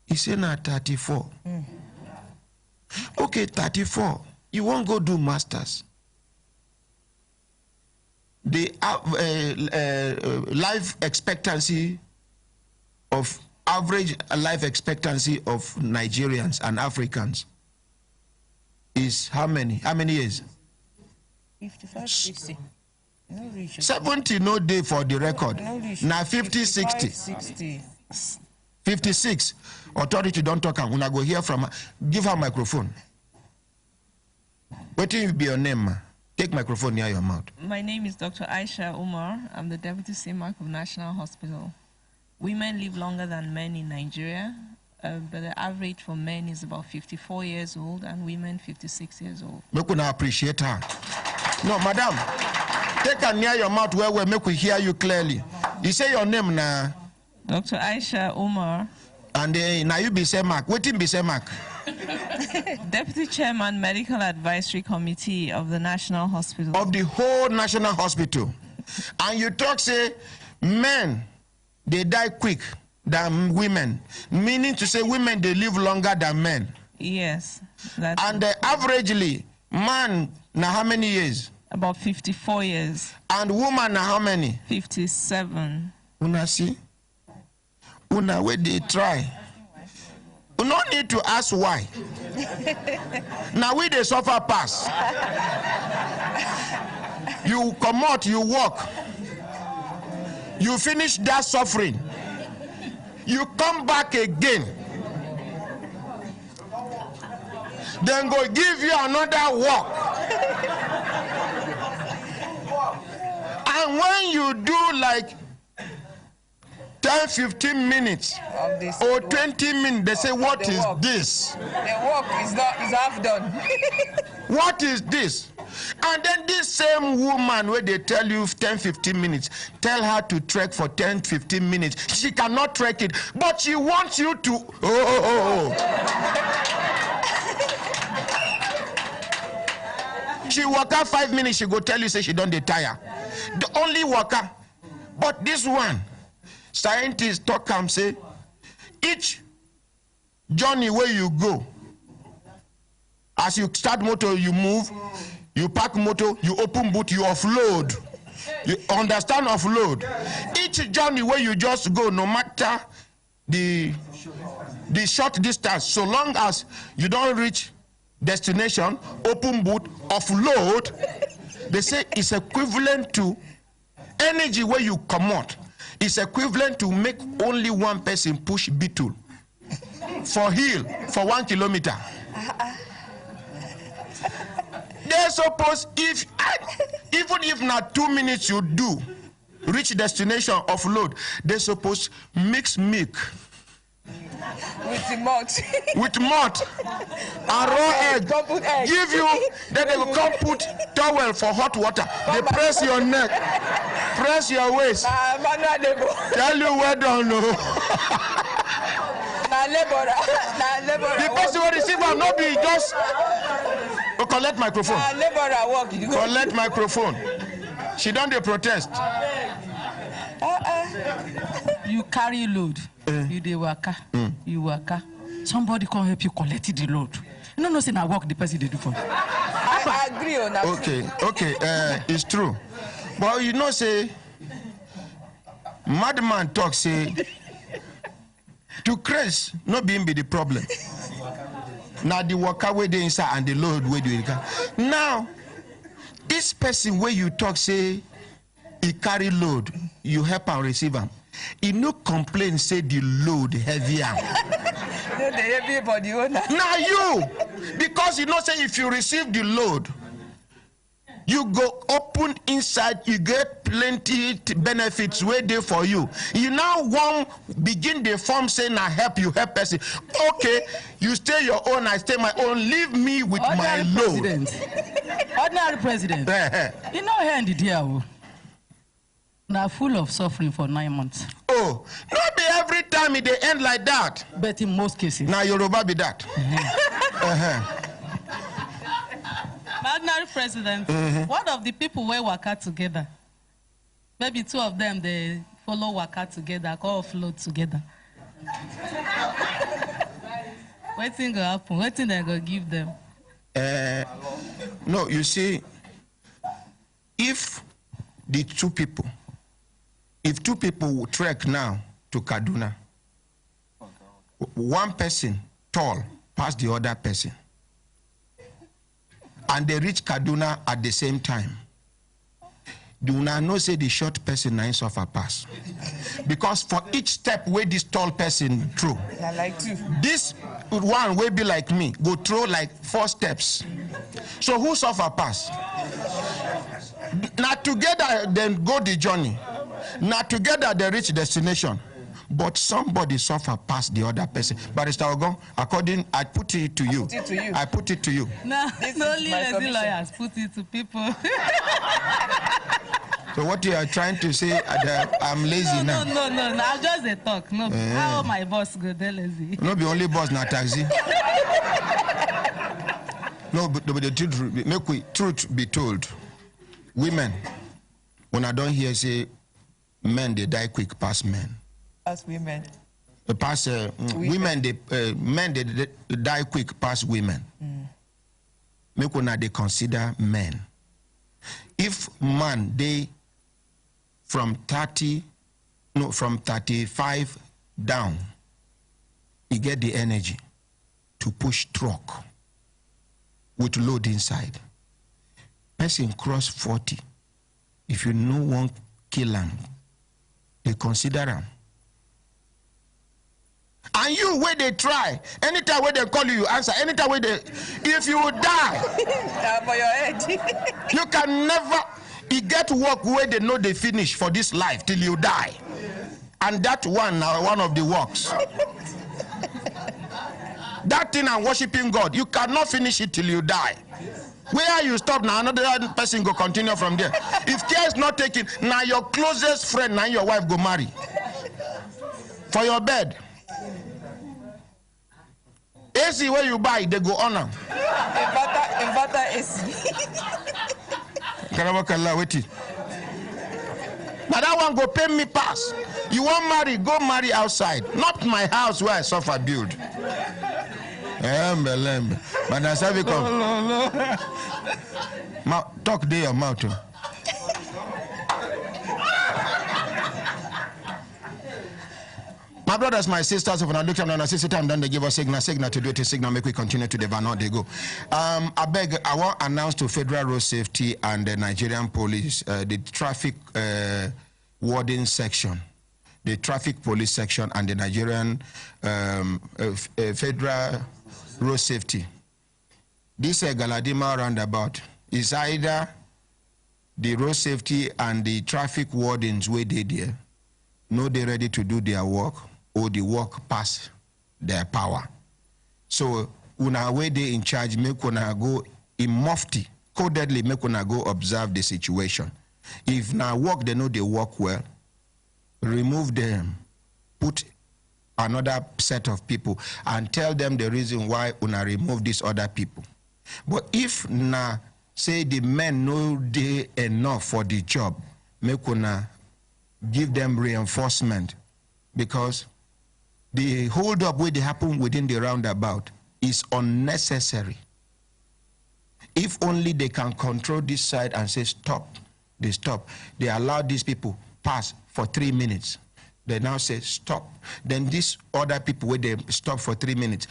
He said, now 34. Okay, 34. You won't go do masters. The life expectancy of average life expectancy of Nigerians and Africans is how many? How many years? 55, 60. No 70 no day for the record. Now 50, 60. 60. 56. Authority don't talk. I'm gonna go hear from her. Give her microphone. What will be your name, ma? Take microphone near your mouth. My name is Dr. Aisha Umar. I'm the Deputy CMAC of National Hospital. Women live longer than men in Nigeria, but the average for men is about 54 years old and women 56 years old. Make we appreciate her. No, madam, take her near your mouth where we make we hear you clearly. You say your name now. Dr. Aisha Umar. And now you be CMAC. What be CMAC? Deputy Chairman, Medical Advisory Committee of the National Hospital. Of the whole National Hospital. And you talk, say, men, they die quick than women. Meaning to say women, they live longer than men. Yes. And averagely, man, now how many years? About 54 years. And woman, now how many? 57. Una see? Una, where they try. We no need to ask why. Now we they suffer pass. You come out, you walk. You finish that suffering. You come back again. Then go give you another walk. And when you do like 10, 15 minutes or 20 minutes, they say, what is this? The work is half done. What is this? And then this same woman, where they tell you 10, 15 minutes, tell her to trek for 10, 15 minutes. She cannot trek it, but she wants you to, She walk out 5 minutes, she go tell you, say she don't tire. The only worker. But this one, scientists talk and say, each journey where you go, as you start motor, you move, you park motor, you open boot, you offload. You understand offload? Each journey where you just go, no matter the short distance, so long as you don't reach destination, open boot, offload, they say it's equivalent to energy where you come out. It's equivalent to make only one person push beetle for hill for 1 kilometer. They suppose even if not 2 minutes you do reach destination offload, they suppose mix milk with malt and raw egg. Give you, then they will come put towel for hot water. They press your neck, press your waist, tell you well done. No. The person will receive and not be just collect microphone. Collect microphone. She done the protest. You carry load. You dey waka. You waka. Somebody come help you collect the load. You know, say na work the person they do for you. I agree on that. Okay, it's true. But you know, say, madman talk, say, to crash, not being be the problem. Now the worker where they inside and the load where they can. Now, this person where you talk, say, he carry load, you help and receive him. He no complain, say the load heavier. No, the heavy body owner. Now you, because you know, say if you receive the load, you go open inside, you get plenty benefits where they for you. You now want begin the form saying I help you, help person. Okay, you stay your own, I stay my own. Leave me with Ordinary my load. Ordinary president. You know, here in the deal. Now full of suffering for 9 months. Oh, not be every time it they end like that. But in most cases. Now Yoruba be that. Ordinary president, one of the people where waka together, maybe 2 of them they follow waka together, call float together. Waiting go happen, waiting they go give them. No, you see, if the 2 people, if 2 people would trek now to Kaduna, one person tall past the other person, and they reach Kaduna at the same time, do not know say the short person nine suffer pass. Because for each step where this tall person throw, this one will be like me, go throw like 4 steps. So who suffer pass? Now together then go the journey. Now together they reach destination. But somebody suffer past the other person. Barrister Ogon, according, I put it to you. I put it to you. No, only lazy lawyers put it to people. So what you are trying to say, that I'm lazy now? No, I'm just a talk. No, how my boss go there lazy? No, be only boss, not taxi. No, but the truth, make we truth be told. Women, when I don't hear say, men they die quick past men. As women. Past women, men they die quick past women. Make una they consider men. If man they from 35 down, he get the energy to push truck with load inside. Person cross 40, if you know one kill him, they consider him. And you where they try, anytime where they call you, you answer. Anytime where they, if you die, for your head. you can never. You get work where they know they finish for this life till you die, and that one of the works. That thing and worshiping God, you cannot finish it till you die. Where you stop now, another person go continue from there. If care is not taken, now your closest friend, now your wife go marry for your bed. AC where you buy, they go on them. Inverter AC. Karawakala, wait it. Now that one go pay me pass. You want marry, go marry outside. Not my house where I suffer build. But now Savicom. Talk there your mouth. My brothers, my sisters, if I look at the system, then they give us signal to do it, signal, make we continue to the van, they go. I beg, I want to announce to Federal Road Safety and the Nigerian Police, the traffic warden section, the traffic police section, and the Nigerian Federal Road Safety. This Galadima roundabout is either the road safety and the traffic wardens where they there, no, they ready to do their work, or the work pass their power. So una way they in charge, make una go in mufti, codedly make una go observe the situation. If now work, they know they work well, remove them, put another set of people and tell them the reason why una remove these other people. But if na say the men know they enough for the job, make una give them reinforcement, because the hold up where they happen within the roundabout is unnecessary. If only they can control this side and say stop, they stop. They allow these people pass for 3 minutes. They now say stop. Then these other people where they stop for 3 minutes,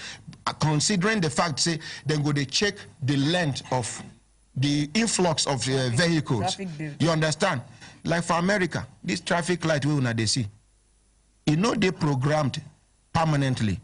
considering the fact, say, then go they check the length of the influx of vehicles. You understand? Like for America, this traffic light we una they see, you know they programmed permanently.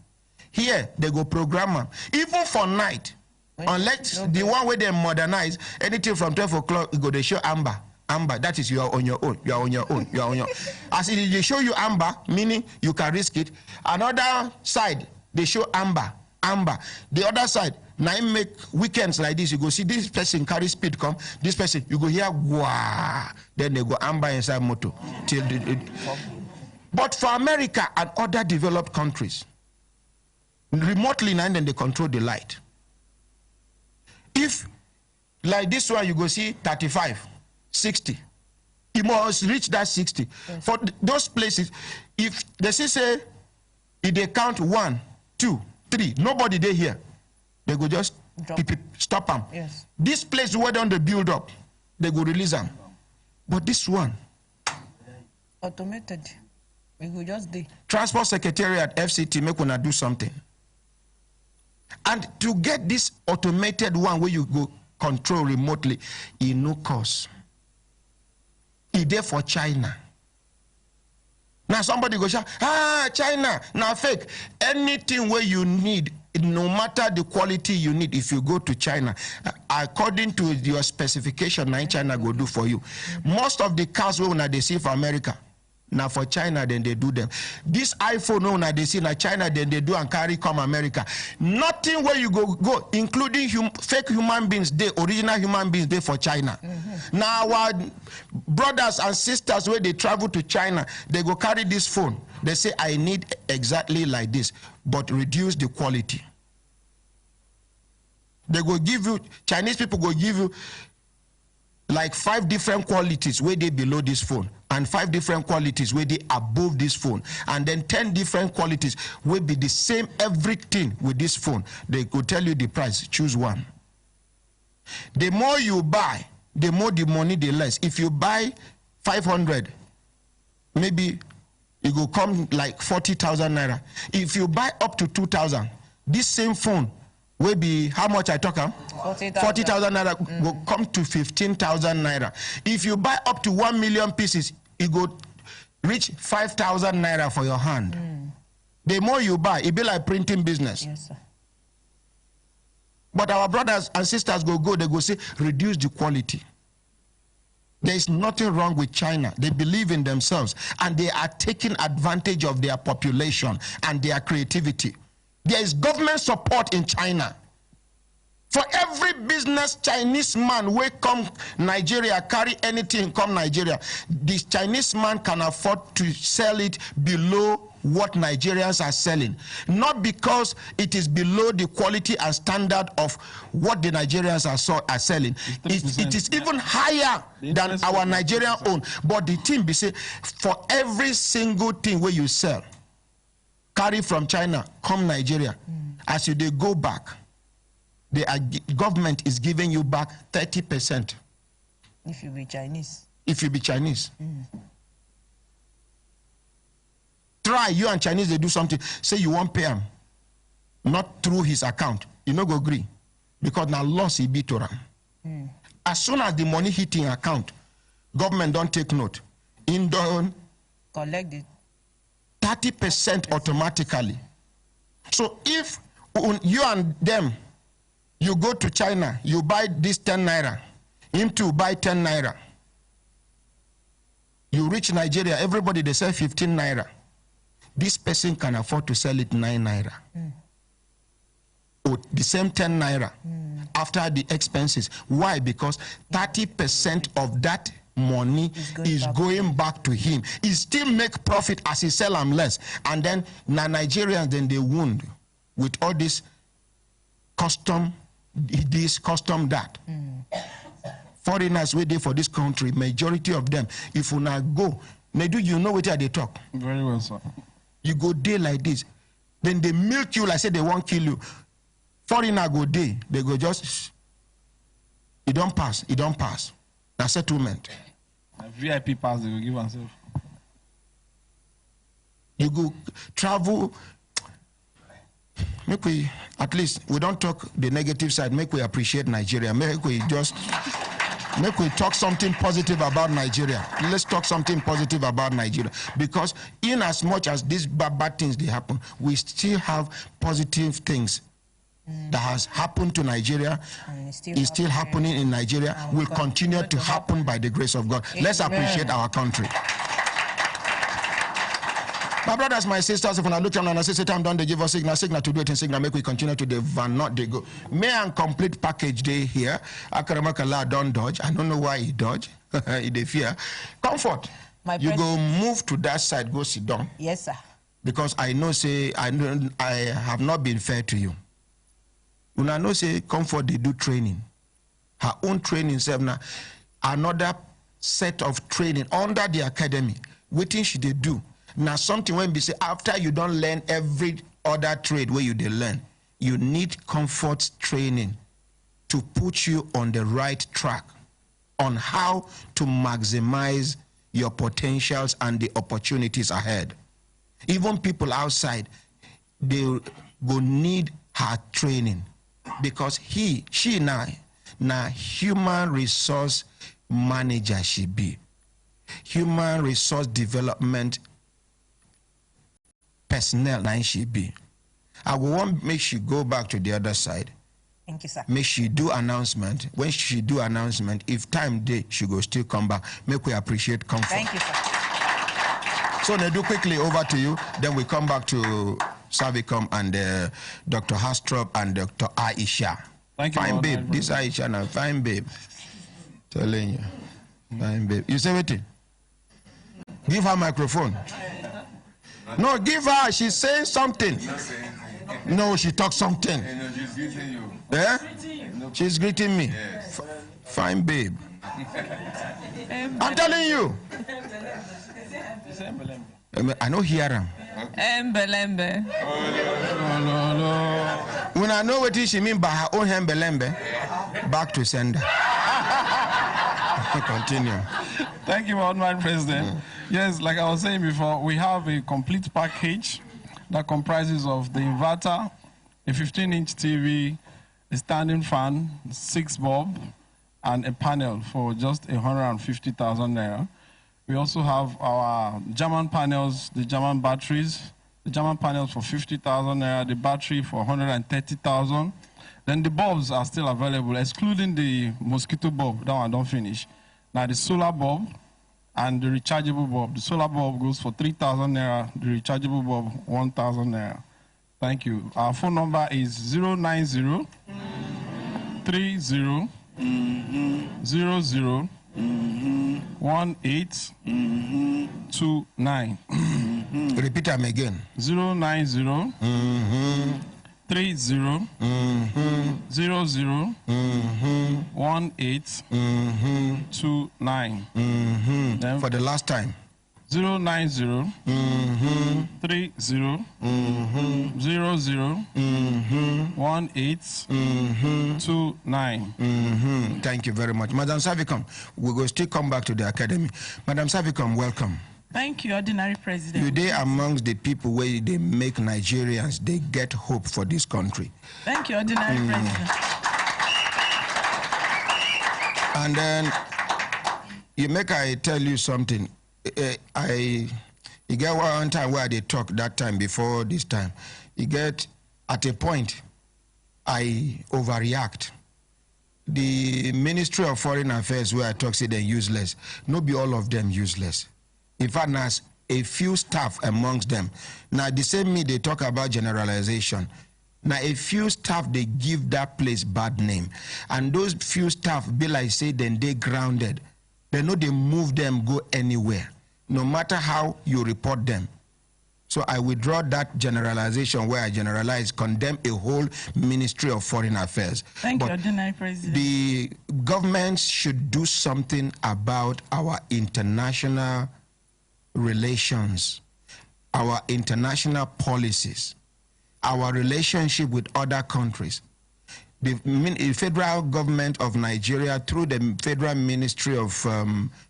Here they go program them, even for night. Unless the one where they modernize, anything from 12 o'clock, you go they show amber. Amber, that is you are on your own. You are on your own. You are on your own. As they show you amber, meaning you can risk it. Another side, they show amber. Amber. The other side, now you make weekends like this. You go see this person carry speed come. This person, you go hear wah. Then they go amber inside motor till But for America and other developed countries, remotely now then they control the light. If like this one, you go see 35, 60. You must reach that 60. Yes. For those places, if they say if they count 1, 2, 3, nobody they here, they go just stop them. Yes. This place where they build up, they go release them. But this one, automated. We go just do. Transport Secretariat, FCT, make una do something. And to get this automated one where you go control remotely, it no cost. It's there for China. Now somebody go shout, China, now fake. Anything where you need, no matter the quality you need, if you go to China, according to your specification, now China go do for you. Most of the cars when they see for America, now for China, then they do them. This iPhone, now they see now China, then they do and carry come America. Nothing where you go, including fake human beings, they original human beings, they for China. Now our brothers and sisters where they travel to China, they go carry this phone. They say, I need exactly like this, but reduce the quality. They go give you, Chinese people go give you like 5 different qualities where they below this phone, and 5 different qualities where they above this phone, and then 10 different qualities will be the same everything with this phone. They could tell you the price, choose one. The more you buy, the more the money the less. If you buy 500, maybe it will come like 40,000 naira. If you buy up to 2,000, this same phone will be how much I talk 40,000 naira will come to 15,000 naira. If you buy up to 1 million pieces, it go reach 5,000 naira for your hand. The more you buy, it be like printing business. Yes, sir. But our brothers and sisters they go say, reduce the quality. There is nothing wrong with China. They believe in themselves, and they are taking advantage of their population and their creativity. There is government support in China. For every business Chinese man will come Nigeria, carry anything come Nigeria, this Chinese man can afford to sell it below what Nigerians are selling. Not because it is below the quality and standard of what the Nigerians are selling. It is even higher than our Nigerian own. But the thing be say, for every single thing where you sell, carry from China, come Nigeria, as you they go back, the government is giving you back 30%. If you be Chinese. If you be Chinese. Try, you and Chinese, they do something. Say you won't pay him. Not through his account. You no go agree. Because now loss he be to him. As soon as the money hit in account, government don't take note. In don't collect it. 30% automatically. So if you and them, you go to China, you buy this 10 naira, him too buy 10 naira. You reach Nigeria, everybody they sell 15 naira. This person can afford to sell it 9 naira. Or the same 10 naira after the expenses. Why? Because 30% of that money is going back to him. He still make profit as he sell them less. And then Nigerians, then they wound with all this custom, that. Foreigners waiting for this country, majority of them, if you not go, you know what they talk. Very well, sir. You go day like this, then they milk you like say they won't kill you. Foreigner go day, they go just, it don't pass. Now settlement. A VIP pass they will give themselves. You go travel. Make we, at least, we don't talk the negative side. Make we appreciate Nigeria. Make we talk something positive about Nigeria. Let's talk something positive about Nigeria. Because in as much as these bad things they happen, we still have positive things that has happened to Nigeria, is still happening in Nigeria, will continue to happen by the grace of God. Let's appreciate our country. My brothers, my sisters, if I look at and I say, time done, they give us signal to do it in signal, make we continue to the van, not they go. May and complete package day here. Akaramakala don't dodge. I don't know why he dodge. He fear. Comfort. You go move to that side, go sit down. Yes, sir. Because I know, I have not been fair to you. When I know, say, Comfort, they do training. Her own training, now, another set of training under the academy. What should they do? Now something when we say after you don't learn every other trade where you learn, you need Comfort training to put you on the right track on how to maximize your potentials and the opportunities ahead. Even people outside, they will need her training because she now human resource manager she be. Human resource development personnel now she be. I will want make she go back to the other side. Thank you, sir. Make she do announcement. When she do announcement, if time day, she go still come back. Make we appreciate Comfort. Thank you, sir. So they do quickly over to you. Then we come back to Savicom and Dr. Hastrop and Dr. Isah. Thank you. Fine babe. This Isah now, fine babe. Telling you. Fine babe. You say what? Give her microphone. No, give her. She's saying something. No, she talks something. No, she's greeting you. Yeah? She's greeting me. Yes. Fine babe. I'm telling you. I know hear him. Embelembe. When I know what she mean by her own embelembe, back to sender. Continue. Thank you, Madam President. Yes, like I was saying before, we have a complete package that comprises of the inverter, a 15-inch TV, a standing fan, 6 bulb, and a panel for just 150,000 naira. We also have our German panels, the German batteries, the German panels for 50,000 naira, the battery for 130,000. Then the bulbs are still available, excluding the mosquito bulb. That one don't finish. Now the solar bulb and the rechargeable bulb. The solar bulb goes for 3,000 naira, the rechargeable bulb 1,000 naira. Thank you. Our phone number is 090 30 00 1829. Repeat them again. 090 30 00 1829. For the last time. 090 30 00 1829. Thank you very much. Madam Savicom, we will still come back to the academy. Madam Savicom, welcome. Thank you, Ordinary President. You dey amongst the people where they make Nigerians, they get hope for this country. Thank you, Ordinary President. And then, you make I tell you something. You get one time where they talk that time before this time. You get at a point, I overreact. The Ministry of Foreign Affairs where I talk say they're useless. No be all of them useless. In fact, there's a few staff amongst them. Now the same me they talk about generalization. Now a few staff they give that place bad name. And those few staff be like say then they grounded. They know they move them go anywhere. No matter how you report them. So I withdraw that generalization where I generalize, condemn a whole Ministry of Foreign Affairs. Thank you, Ordinary President. The government should do something about our international relations, our international policies, our relationship with other countries. The federal government of Nigeria, through the Federal Ministry of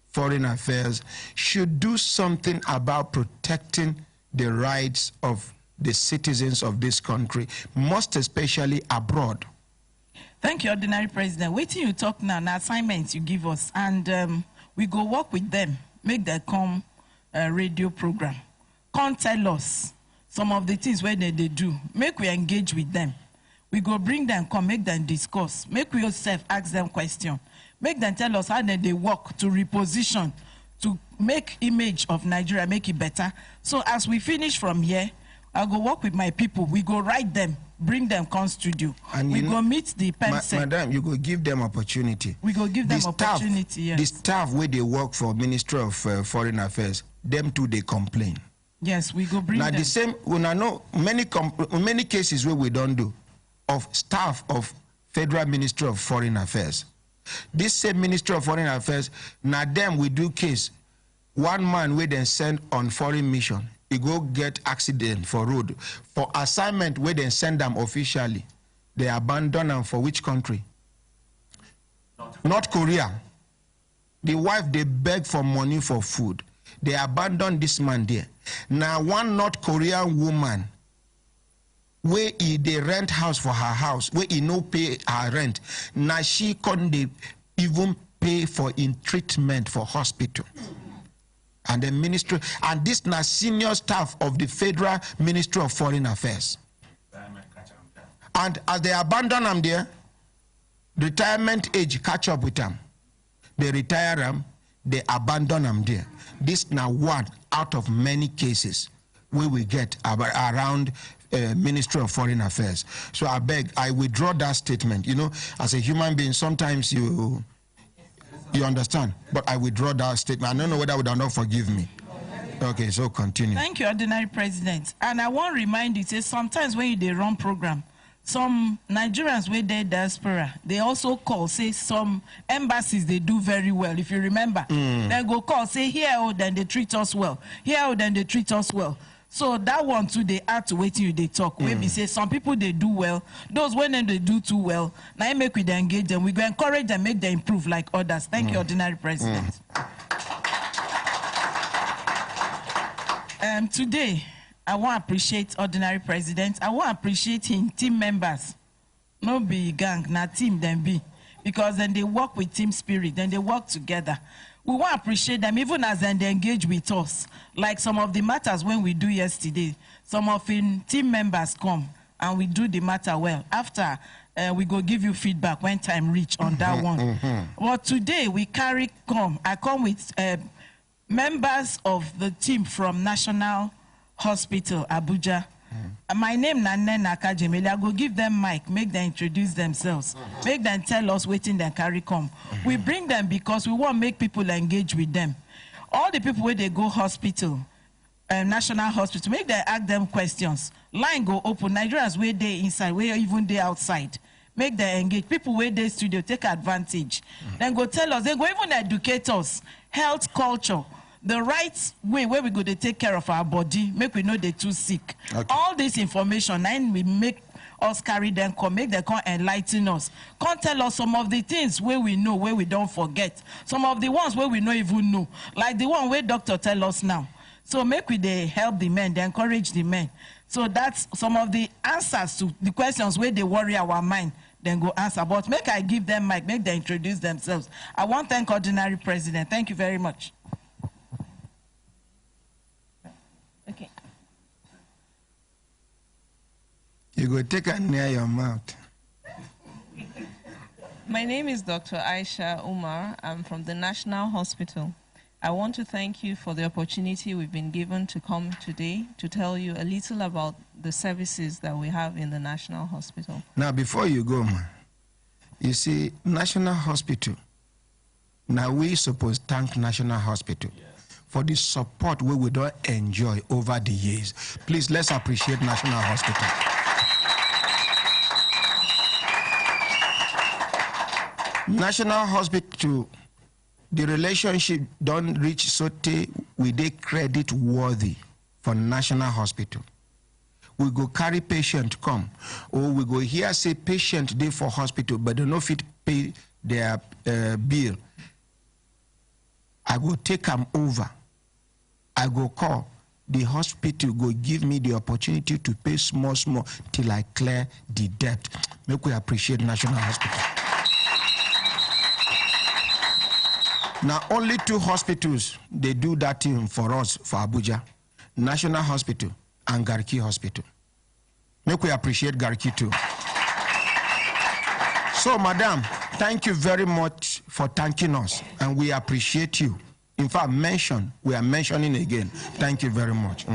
Foreign Affairs, should do something about protecting the rights of the citizens of this country, most especially abroad. Thank you, Ordinary President. Wait till you talk now, assignments you give us, and we go work with them, make them come radio program. Come tell us some of the things where they do. Make we engage with them. We go bring them, come make them discuss. Make we yourself ask them questions. Make them tell us how they work to reposition, to make image of Nigeria, make it better. So as we finish from here, I'll go work with my people. We go write them, bring them, come studio. And we go meet the person. Madam, you go give them opportunity. We go give them opportunity, yes. The staff where they work for Ministry of Foreign Affairs, them too, they complain. Yes, we go bring them. Now the same, when I know many cases where we don't do, of staff of Federal Ministry of Foreign Affairs. This same Ministry of Foreign Affairs, now them we do case. One man we then send on foreign mission, he go get accident for road. For assignment we then send them officially. They abandon them for which country? North Korea. The wife, they beg for money for food. They abandon this man there. Now one North Korean woman, where they rent house for her house, where he no pay her rent. Now she can't even pay for in treatment for hospital. And the ministry, and this now senior staff of the Federal Ministry of Foreign Affairs. And as they abandon them there, retirement age catch up with them. They retire them, they abandon them there. This now one out of many cases where we get around Ministry of Foreign Affairs. So I beg, I withdraw that statement. You know, as a human being, sometimes you understand, but I withdraw that statement. I don't know whether would not forgive me. Okay, so continue. Thank you, Ordinary President. And I want to remind you, say sometimes when they run program, some Nigerians with their diaspora, they also call, say some embassies, they do very well. If you remember, they go call, say here, oh, then they treat us well. Here, oh, then they treat us well. So that one too, they add to wait till they talk. Maybe say some people they do well. Those when they do too well, now I make we engage them. We go encourage them, make them improve like others. Thank you, Ordinary President. Today, I want to appreciate Ordinary President. I want to appreciate him team members. No be gang, not team then be. Because then they work with team spirit, then they work together. We want to appreciate them even as then they engage with us. Like some of the matters when we do yesterday, some of the team members come and we do the matter well. After, we go give you feedback when time reach on that one. But today we I come with members of the team from National Hospital, Abuja. My name is Nana Kajemele. I go give them mic, make them introduce themselves, make them tell us what they carry come. We bring them because we want to make people engage with them. All the people where they go hospital, National Hospital, make them ask them questions. Line go open. Nigerians where they inside, where even they outside. Make them engage. People where they studio take advantage. Then go tell us. They go even educate us. Health, culture. The right way where we go to take care of our body, make we know they're too sick. Okay. All this information, and we make us carry them, come make them come enlighten us. Come tell us some of the things where we know, where we don't forget. Some of the ones where we don't even know. Like the one where doctor tell us now. So make we they help the men, they encourage the men. So that's some of the answers to the questions where they worry our mind, then go answer. But make I give them mic, make them introduce themselves. I want to thank Ordinary President. Thank you very much. Okay. You go take it near your mouth. My name is Dr. Aisha Umar. I'm from the National Hospital. I want to thank you for the opportunity we've been given to come today to tell you a little about the services that we have in the National Hospital. Now, before you go, man, you see, National Hospital, now we suppose thank National Hospital for the support we don't enjoy over the years. Please, let's appreciate National Hospital. National Hospital, the relationship don't reach sote with a credit worthy for National Hospital. We go carry patient come, or we go here say patient dey for hospital, but they no fit pay their bill. I go take them over. I go call. The hospital go give me the opportunity to pay small till I clear the debt. Make we appreciate National Hospital. Now, only 2 hospitals, they do that thing for us, for Abuja. National Hospital and Garki Hospital. Make we appreciate Garki too. So, madam, thank you very much for thanking us, and we appreciate you. In fact, we are mentioning again. Thank you very much.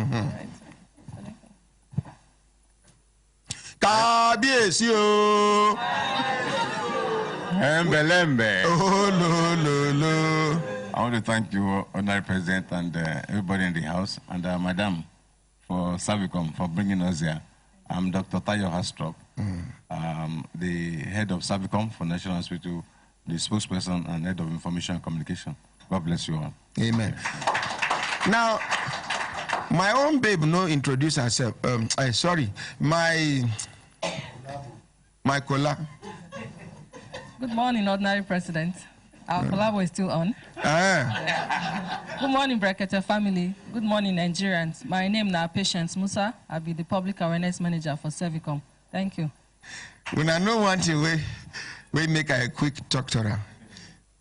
Kabiesi o. Embelembe. Oh, no. I want to thank you, Honorary President, and everybody in the house, and Madam for Savicom for bringing us here. I'm Dr. Tayo Hastrop, the head of Savicom for National Hospital, the spokesperson and head of information and communication. God bless you all. Amen. Now, my own babe no introduce herself. Sorry, my Kola. Good morning, Ordinary President. Our collabo is still on. Good morning, Brekete family. Good morning, Nigerians. My name is Patience Musa. I'll be the Public Awareness Manager for Servicom. Thank you. When I know one thing, we make a quick talk to her.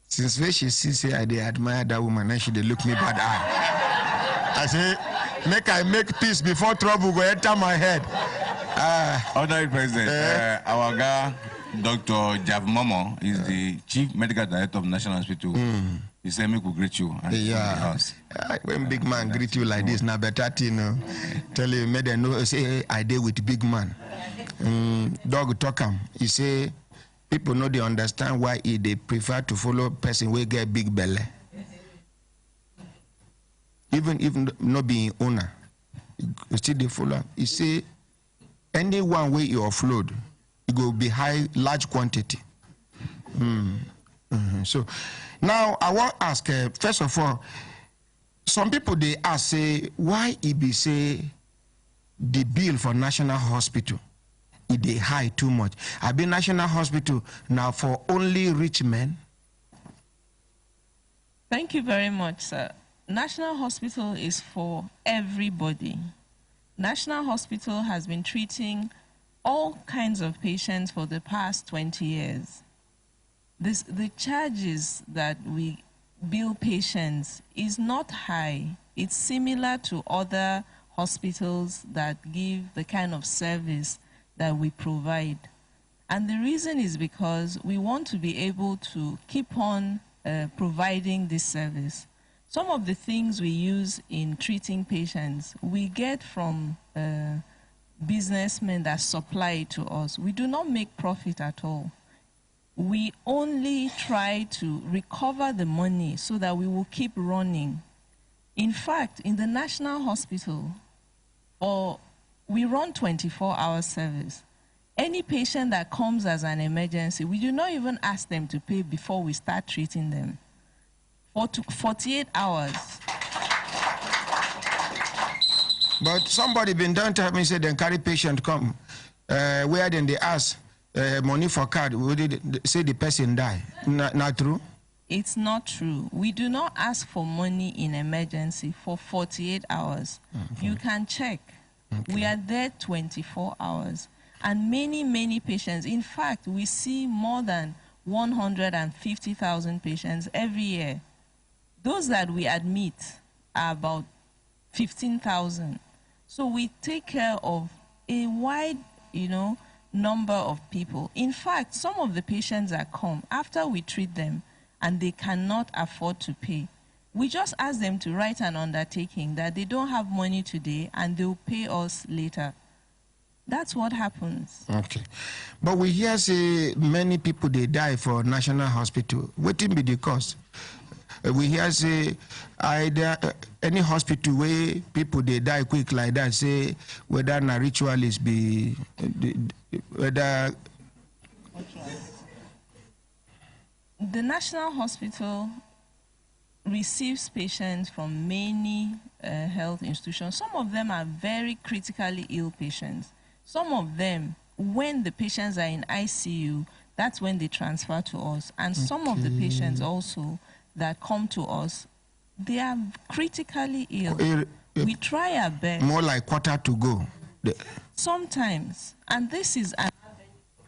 Since when she sees here, I admire that woman, and she they look me bad eye. I say, I make peace before trouble go enter my head. Honorary President, our guy, Dr. Jav Momo, is the Chief Medical Director of National Hospital. He said, "Me could greet you." When big man greet you like this, now better thing, you know. Tell you, made them know. Say, I deal with big man. Dog talk him. He say, people know they understand why they prefer to follow person who get big belly. Even not being owner, you still they follow. He say, any one way you offload, it will be large quantity. So now I want to ask, first of all, some people they ask, say, why it be say the bill for National Hospital, it they high too much? I be National Hospital now for only rich men? Thank you very much, sir. National Hospital is for everybody. National Hospital has been treating all kinds of patients for the past 20 years. The charges that we bill patients is not high. It's similar to other hospitals that give the kind of service that we provide. And the reason is because we want to be able to keep on providing this service. Some of the things we use in treating patients, we get from businessmen that supply to us. We do not make profit at all. We only try to recover the money so that we will keep running. In fact, in the National Hospital, we run 24-hour service. Any patient that comes as an emergency, we do not even ask them to pay before we start treating them. For 48 hours. But somebody been done to me, say, then carry patient come. Where then they ask money for card, say the person die. Not true? It's not true. We do not ask for money in emergency for 48 hours. You can check. We are there 24 hours. And many, many patients, in fact, we see more than 150,000 patients every year. Those that we admit are about 15,000. So we take care of a wide, number of people. In fact, some of the patients that come, after we treat them and they cannot afford to pay, we just ask them to write an undertaking that they don't have money today and they'll pay us later. That's what happens. Okay. But we hear say many people, they die for national hospital. What will be the cost? We hear say either any hospital where people they die quick like that, say whether na ritualist be whether the national hospital receives patients from many health institutions. Some of them are very critically ill patients. Some of them, when the patients are in ICU, that's when they transfer to us. And some of the patients also that come to us, they are critically ill. We try our best. More like quarter to go. Sometimes, and this is another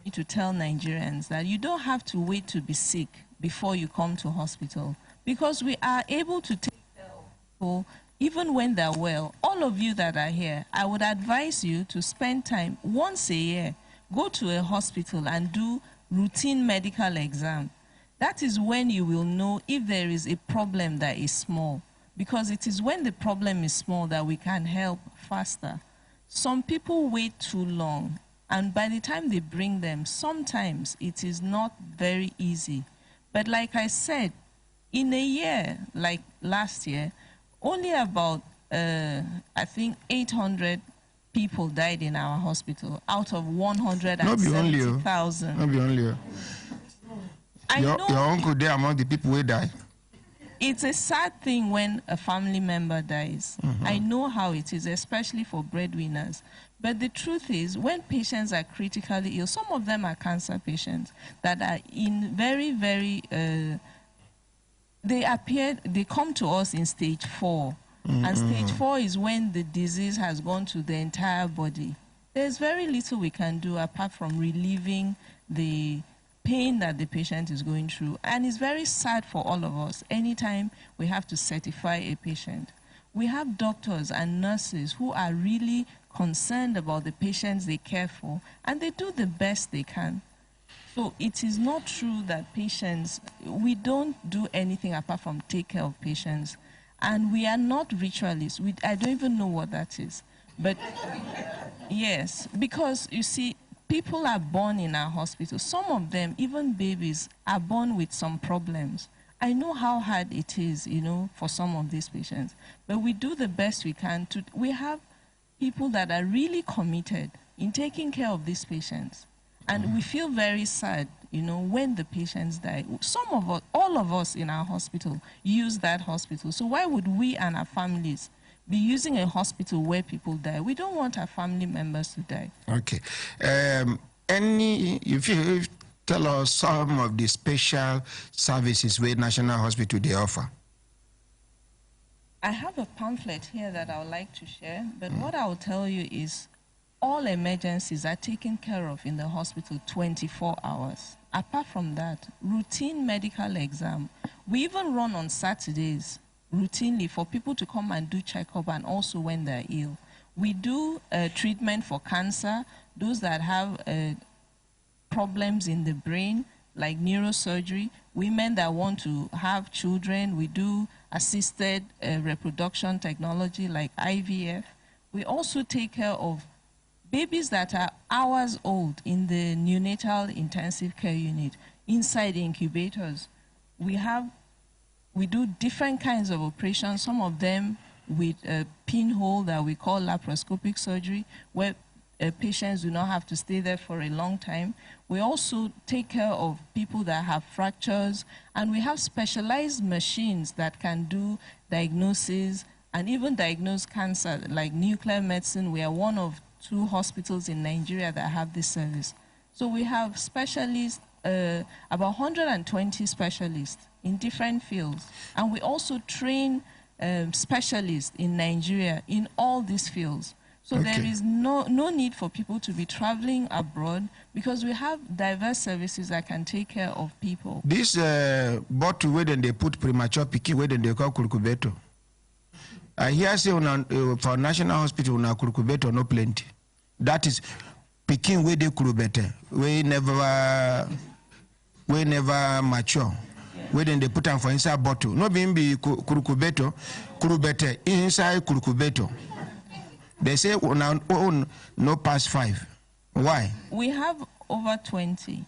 thing to tell Nigerians, that you don't have to wait to be sick before you come to hospital, because we are able to take care of people even when they're well. All of you that are here, I would advise you to spend time once a year, go to a hospital and do routine medical exam. That is when you will know if there is a problem that is small, because it is when the problem is small that we can help faster. Some people wait too long, and by the time they bring them, sometimes it is not very easy. But like I said, in a year, like last year, only about, I think, 800 people died in our hospital out of 170,000. Not be only. Your uncle there among the people who die. It's a sad thing when a family member dies. I know how it is, especially for breadwinners. But the truth is, when patients are critically ill, some of them are cancer patients that are in very, very, they come to us in stage 4. And stage 4 is when the disease has gone to the entire body. There's very little we can do apart from relieving the pain that the patient is going through. And it's very sad for all of us anytime we have to certify a patient. We have doctors and nurses who are really concerned about the patients they care for, and they do the best they can. So it is not true that patients, we don't do anything apart from take care of patients. And we are not ritualists. I don't even know what that is. But yes, because you see, people are born in our hospital. Some of them, even babies, are born with some problems. I know how hard it is, for some of these patients. But we do the best we can. We have people that are really committed in taking care of these patients. And we feel very sad, when the patients die. Some of us, all of us in our hospital use that hospital. So why would we and our families be using a hospital where people die? We don't want our family members to die. Okay. If you tell us some of the special services where National Hospital they offer. I have a pamphlet here that I would like to share, but what I will tell you is all emergencies are taken care of in the hospital 24 hours. Apart from that, routine medical exam. We even run on Saturdays routinely for people to come and do checkup, and also when they're ill. We do treatment for cancer, those that have problems in the brain, like neurosurgery, women that want to have children. We do assisted reproduction technology like IVF. We also take care of babies that are hours old in the neonatal intensive care unit, inside the incubators. We do different kinds of operations, some of them with a pinhole that we call laparoscopic surgery, where patients do not have to stay there for a long time. We also take care of people that have fractures, and we have specialized machines that can do diagnosis and even diagnose cancer, like nuclear medicine. We are one of 2 hospitals in Nigeria that have this service. So we have specialists, about 120 specialists in different fields. And we also train specialists in Nigeria in all these fields. So there is no need for people to be traveling abroad because we have diverse services that can take care of people. This bottle where they put premature pikin, where they call kurukubeto. I hear say for National Hospital, una kurukubeto no plenty. That is pikin where they kurubete, we never mature. Where then they put them for inside bottle. No be kurukubeto, kurubete inside kurukubeto. They say no past 5. Why? We have over 20.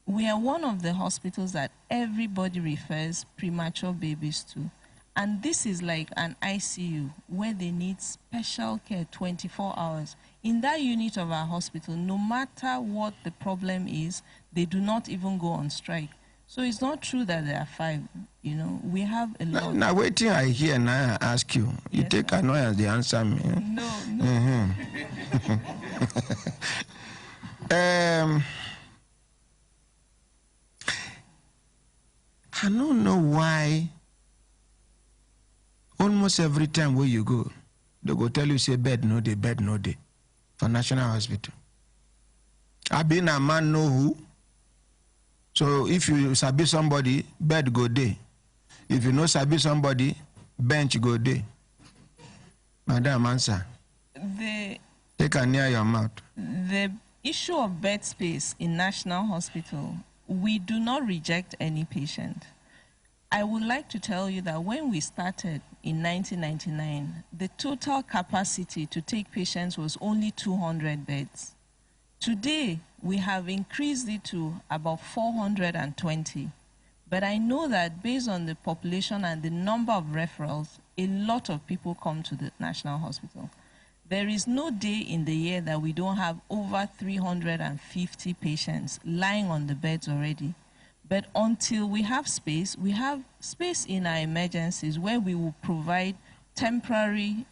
We are one of the hospitals that everybody refers premature babies to. And this is like an ICU where they need special care 24 hours. In that unit of our hospital, no matter what the problem is, they do not even go on strike. So it's not true that there are 5, you know. We have a lot. Now waiting I hear now I ask you. You yes, take annoyance, they answer me. No. I don't know why almost every time where you go, they go tell you say bed no day for National Hospital. I been a man know who. So if you sabi somebody, bed go day. If you know sabi somebody, bench go day. Madam, answer. Take a near your mouth. The issue of bed space in National Hospital, we do not reject any patient. I would like to tell you that when we started in 1999, the total capacity to take patients was only 200 beds. Today, we have increased it to about 420. But I know that based on the population and the number of referrals, a lot of people come to the National Hospital. There is no day in the year that we don't have over 350 patients lying on the beds already. But until we have space in our emergencies where we will provide temporary,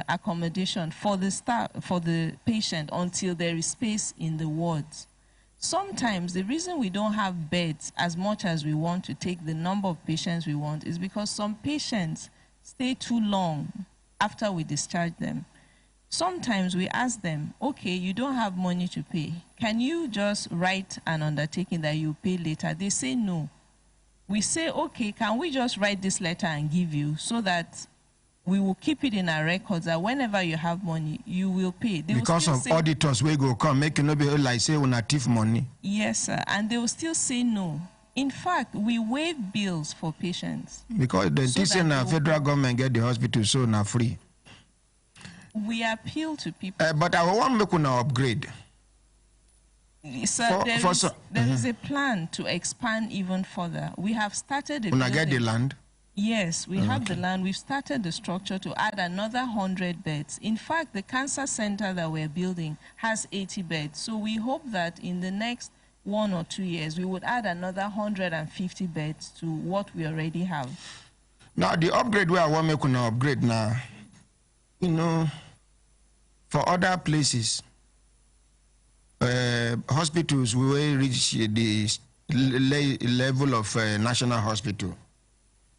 accommodation for the staff, for the patient until there is space in the wards. Sometimes the reason we don't have beds as much as we want to take the number of patients we want is because some patients stay too long after we discharge them. Sometimes we ask them, okay, you don't have money to pay. Can you just write an undertaking that you pay later? They say no. We say, okay, can we just write this letter and give you so that we will keep it in our records that whenever you have money, you will pay. They because of auditors, we go come, make you not be like say we not thief money. Yes, sir. And they will still say no. In fact, we waive bills for patients. Because the federal government get the hospital so now free. We appeal to people. But I want to make an upgrade. Sir, there is a plan to expand even further. We have started a building. Get the land? Yes, we have the land. We've started the structure to add another 100 beds. In fact, the cancer center that we're building has 80 beds. So we hope that in the next 1 or 2 years, we would add another 150 beds to what we already have. Now, the upgrade where I want to make an upgrade now, for other places, hospitals will reach the level of National Hospital.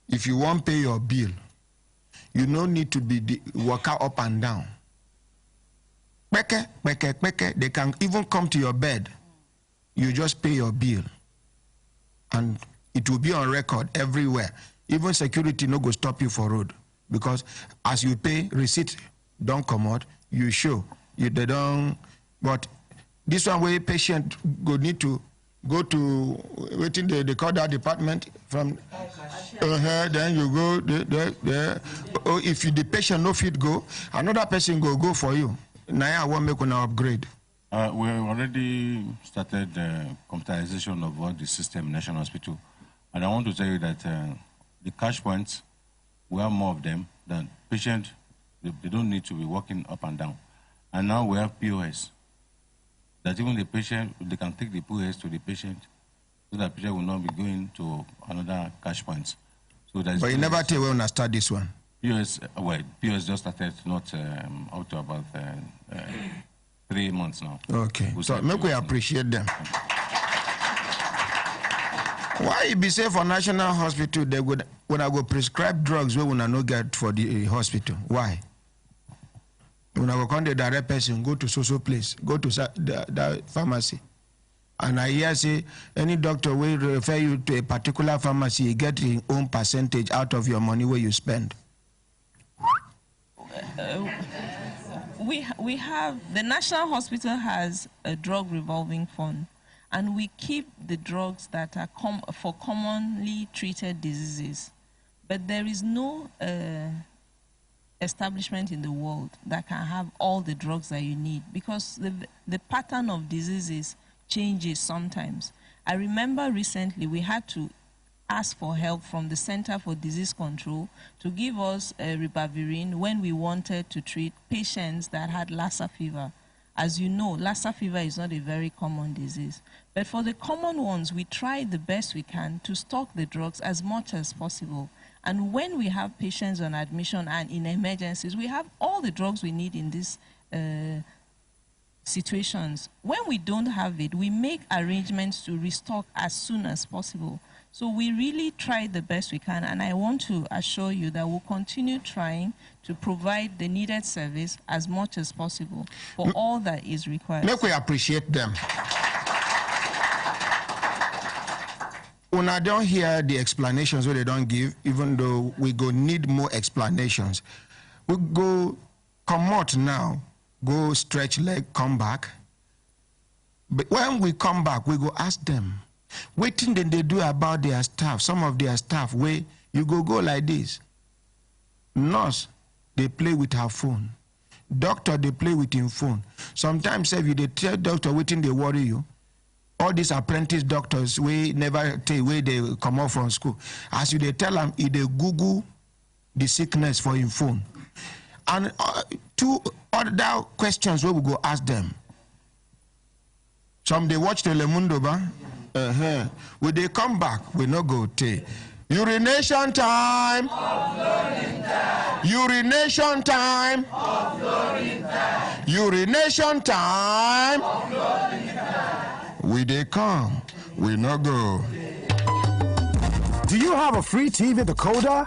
If you want to pay your bill, you no need to be walk out up and down. They can even come to your bed. You just pay your bill. And it will be on record everywhere. Even security no go stop you for road. Because as you pay, receipt don't come out, you show. They don't, but this one where patient go need to go to waiting they call that department from then you go there. Or if the patient no fit go, another person go for you. Now I want to make an upgrade. We already started the computerization of all the system in National Hospital, and I want to tell you that the cash points, we have more of them than patient. They don't need to be walking up and down, and now we have POS. That even the patient, they can take the POS to the patient, so that patient will not be going to another cash points. So that. But you never tell when I start this one. POS, well, POS just started not up to about 3 months now. Okay, so make we appreciate them. Why you be say for National Hospital they would when I go prescribe drugs we will not get for the hospital? Why? When I go come the direct person, go to social place, go to the pharmacy. And I hear say any doctor will refer you to a particular pharmacy, you get your own percentage out of your money where you spend. We have, the National Hospital has a drug revolving fund, and we keep the drugs that are for commonly treated diseases. But there is no establishment in the world that can have all the drugs that you need, because the pattern of diseases changes sometimes. I remember recently we had to ask for help from the Center for Disease Control to give us ribavirin when we wanted to treat patients that had Lassa fever. As you know, Lassa fever is not a very common disease. But for the common ones, we try the best we can to stock the drugs as much as possible. And when we have patients on admission and in emergencies, we have all the drugs we need in these situations. When we don't have it, we make arrangements to restock as soon as possible. So we really try the best we can, and I want to assure you that we'll continue trying to provide the needed service as much as possible for all that is required. Make we appreciate them. When I don't hear the explanations where they don't give, even though we go need more explanations, we go come out now, go stretch leg, come back. But when we come back, we go ask them, what thing did they do about their staff? Some of their staff, where you go like this. Nurse, they play with her phone. Doctor, they play with him phone. Sometimes if you they tell doctor what thing they worry you. All these apprentice doctors, we never tell where they come out from school. As you they tell them, if they Google the sickness for him phone. And two other questions where we go ask them. Some they watch Telemundo, ba? When they come back, we no go tell. Urination time. Urination time. Urination time. We they come, we no go. Do you have a free TV decoder?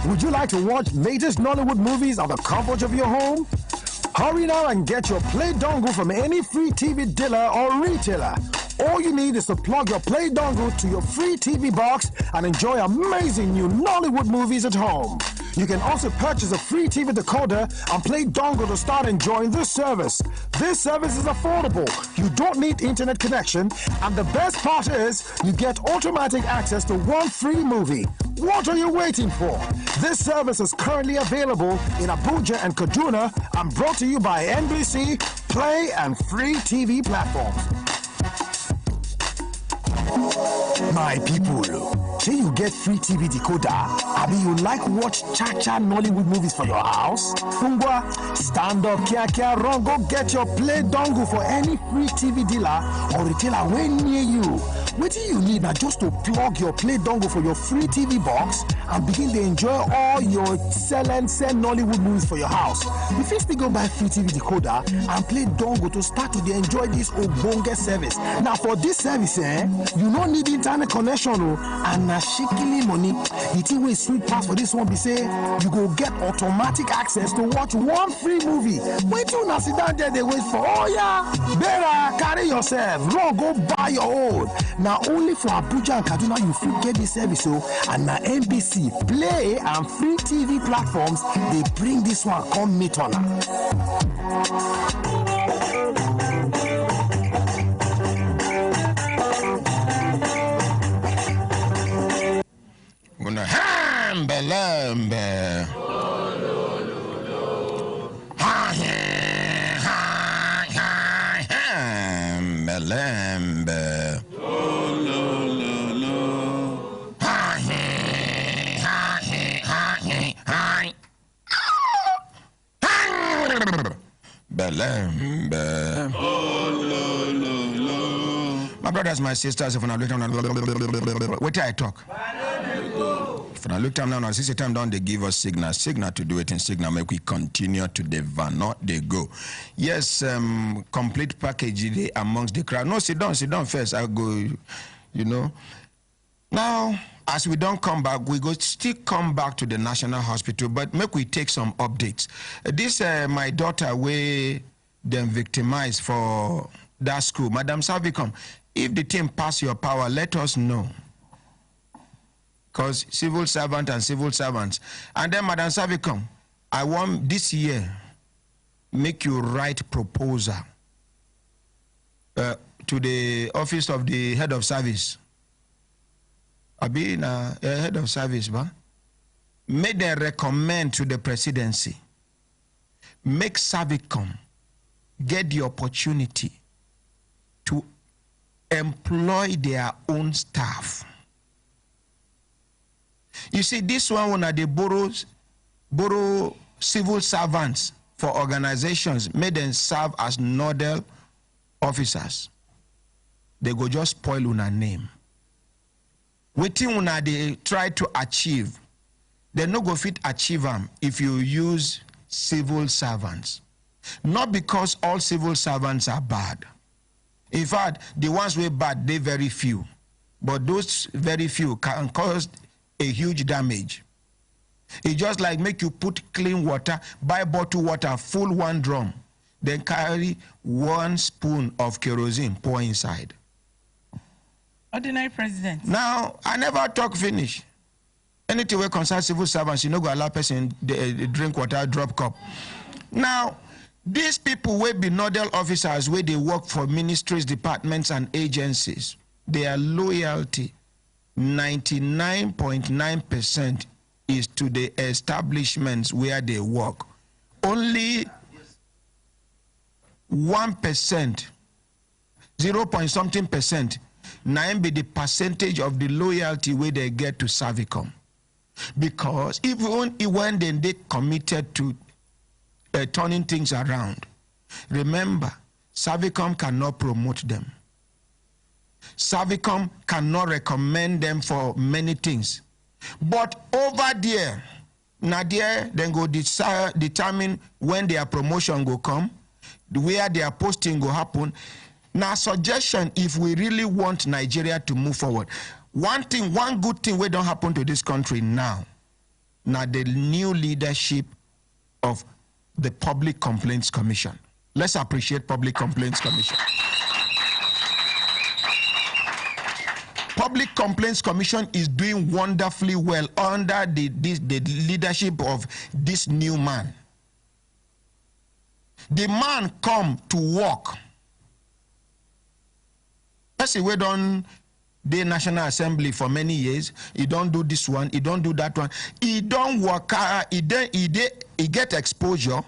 Would you like to watch latest Nollywood movies on the comfort of your home? Hurry now and get your Play dongle from any free TV dealer or retailer. All you need is to plug your Play dongle to your free TV box and enjoy amazing new Nollywood movies at home. You can also purchase a free TV decoder and Play dongle to start enjoying this service. This service is affordable. You don't need internet connection, and the best part is you get automatic access to one free movie. What are you waiting for? This service is currently available in Abuja and Kaduna and brought to you by NBC, Play and Free TV platforms. My people, say you get free TV decoder, I mean you like watch cha-cha Nollywood movies for your house? Ungwa, stand up, kia, run, go get your Play dongle for any free TV dealer or retailer way near you. What do you need now just to plug your Play dongle for your free TV box and begin to enjoy all your send Nollywood movies for your house? You first go buy free TV decoder and Play dongle to start to enjoy this Obonge service. Now for this service, you don't need internet connection and na shikili money. The thing wey sweet pass for this one be say you go get automatic access to watch one free movie. Wait till you sit down there they wait for. Oh yeah, better carry yourself. Run go buy your own. Now only for Abuja and Kaduna you fit get this service and na NBC, Play and Free TV platforms they bring this one come meet on. Lambe. My brothers, my sisters, if I look down, what I talk? If I look down now, since the time down, they give us signal to do it in signal, make we continue to the van, not they go. Yes, complete package amongst the crowd. No, sit down first. I go, you know. Now, as we don't come back, we go still come back to the National Hospital, but make we take some updates. This my daughter wey them victimized for that school. Madam Savicom, if the team pass your power, let us know. Because civil servant and civil servants. And then Madam Savicom, I want this year, make you write proposal to the office of the head of service. I be head of service, but may they recommend to the presidency, make Savicom get the opportunity to employ their own staff. You see, this one when they borrow civil servants for organizations, make them serve as nodal officers. They go just spoil una name. Waiting una they try to achieve, they no go fit achieve them if you use civil servants. Not because all civil servants are bad. In fact, the ones who are bad, they very few. But those very few can cause a huge damage. It's just like make you put clean water, buy bottled water, full one drum, then carry 1 spoon of kerosene, pour inside. Ordinary President. Now, I never talk finish. Anything we concern civil servants, you know, go allow person drink water, drop cup. Now, these people will be nodal officers where they work for ministries, departments, and agencies. Their loyalty, 99.9% is to the establishments where they work. Only 1%, 0.something%, 9 be the percentage of the loyalty where they get to Savicom. Because even when they committed to turning things around, remember, Savicom cannot promote them. Savicom cannot recommend them for many things. But over there, Nadia then go determine when their promotion go come, where their posting go happen. Now, suggestion, if we really want Nigeria to move forward, one good thing we don't happen to this country now the new leadership of the Public Complaints Commission. Let's appreciate Public Complaints Commission. Public Complaints Commission is doing wonderfully well under the leadership of this new man. The man come to work. Let's say we done the National Assembly for many years. He don't do this one. He don't do that one. He don't work. He get exposure.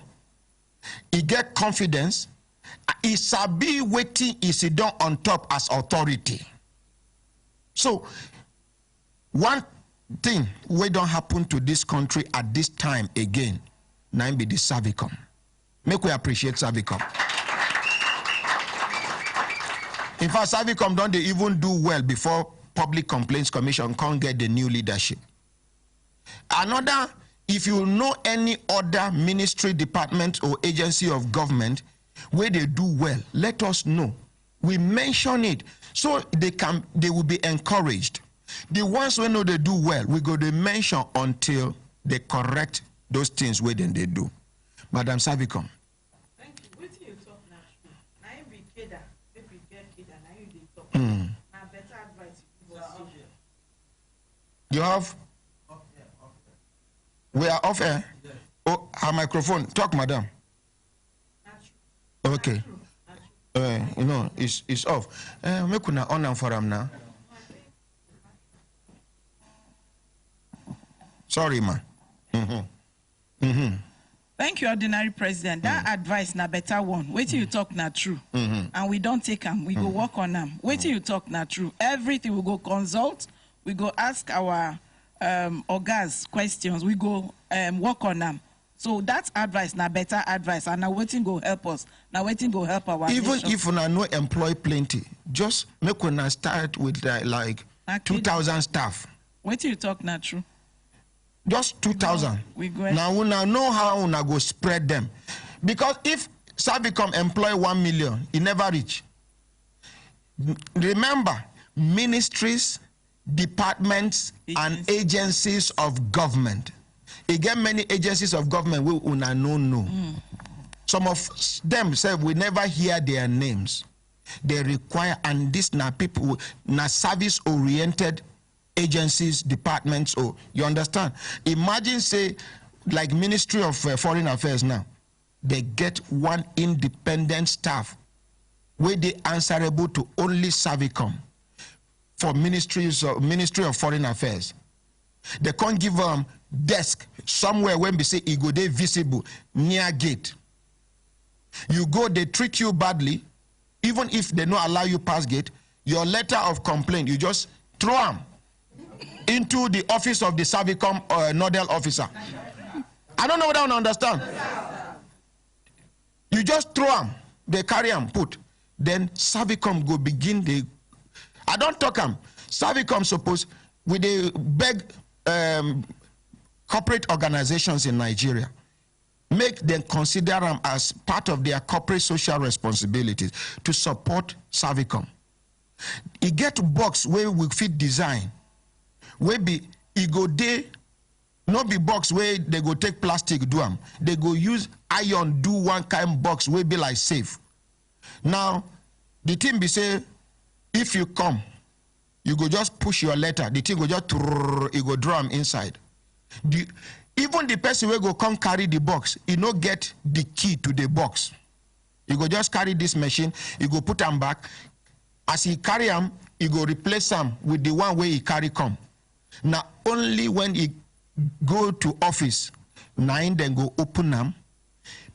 He get confidence. He sabi waiting. He sit down on top as authority. So, one thing we don't happen to this country at this time again, now be the Savicom. Make we appreciate Savicom. In fact, Savicom don't they even do well before Public Complaints Commission can't get the new leadership. Another, if you know any other ministry, department, or agency of government where they do well, let us know. We mention it so they will be encouraged. The ones we know they do well, we go to mention until they correct those things where then they do. Madam Savicom. Thank you. What do you talk now? Now you be kid, if you get kid, now you be talk. Now better advice you have? We are off air. Yes. Oh, her microphone. Talk, madam. Okay. You know, it's off. Make una on and for him now. Sorry, ma. Thank you, Ordinary President. That advice na better one. Wait till you talk na true. And we don't take them. We go work on them. Wait till you talk na true. Everything we go consult. We go ask our organs questions. We go work on them. So that advice na better advice. And now waiting go help us. Now waiting go help our even nation. If una no employ plenty, just make una start with like 2,000 staff. Wait till you talk na true. Just 2,000. Now una know how una go spread them. Because if Savicom employ 1 million, it never reach. Remember, ministries, departments and agencies of government. Again, many agencies of government we una no. Some of them say we never hear their names. They require, and this na people na service-oriented agencies, departments. Oh, you understand? Imagine say like Ministry of Foreign Affairs now, they get one independent staff where they answerable to only Savicom for Ministry of Foreign Affairs. They can't give them desk somewhere when we say it go they visible near gate. You go, they treat you badly, even if they don't allow you pass gate. Your letter of complaint, you just throw them into the office of the Savicom nodal officer. I don't know what I don't understand. You just throw them, they carry them, put. Then Savicom go begin the. I don't talk them. Savicom suppose with the beg corporate organizations in Nigeria, make them consider them as part of their corporate social responsibilities to support Savicom. It get box where we fit design, where be it go day, not be box where they go take plastic do them. They go use iron do one kind box where be like safe. Now the thing be say, if you come, you go just push your letter. The thing go just it go draw them inside. Even the person will go come carry the box, he no get the key to the box. He go just carry this machine, he go put them back. As he carry them, he go replace them with the one way he carry come. Now only when he go to office, then go open them,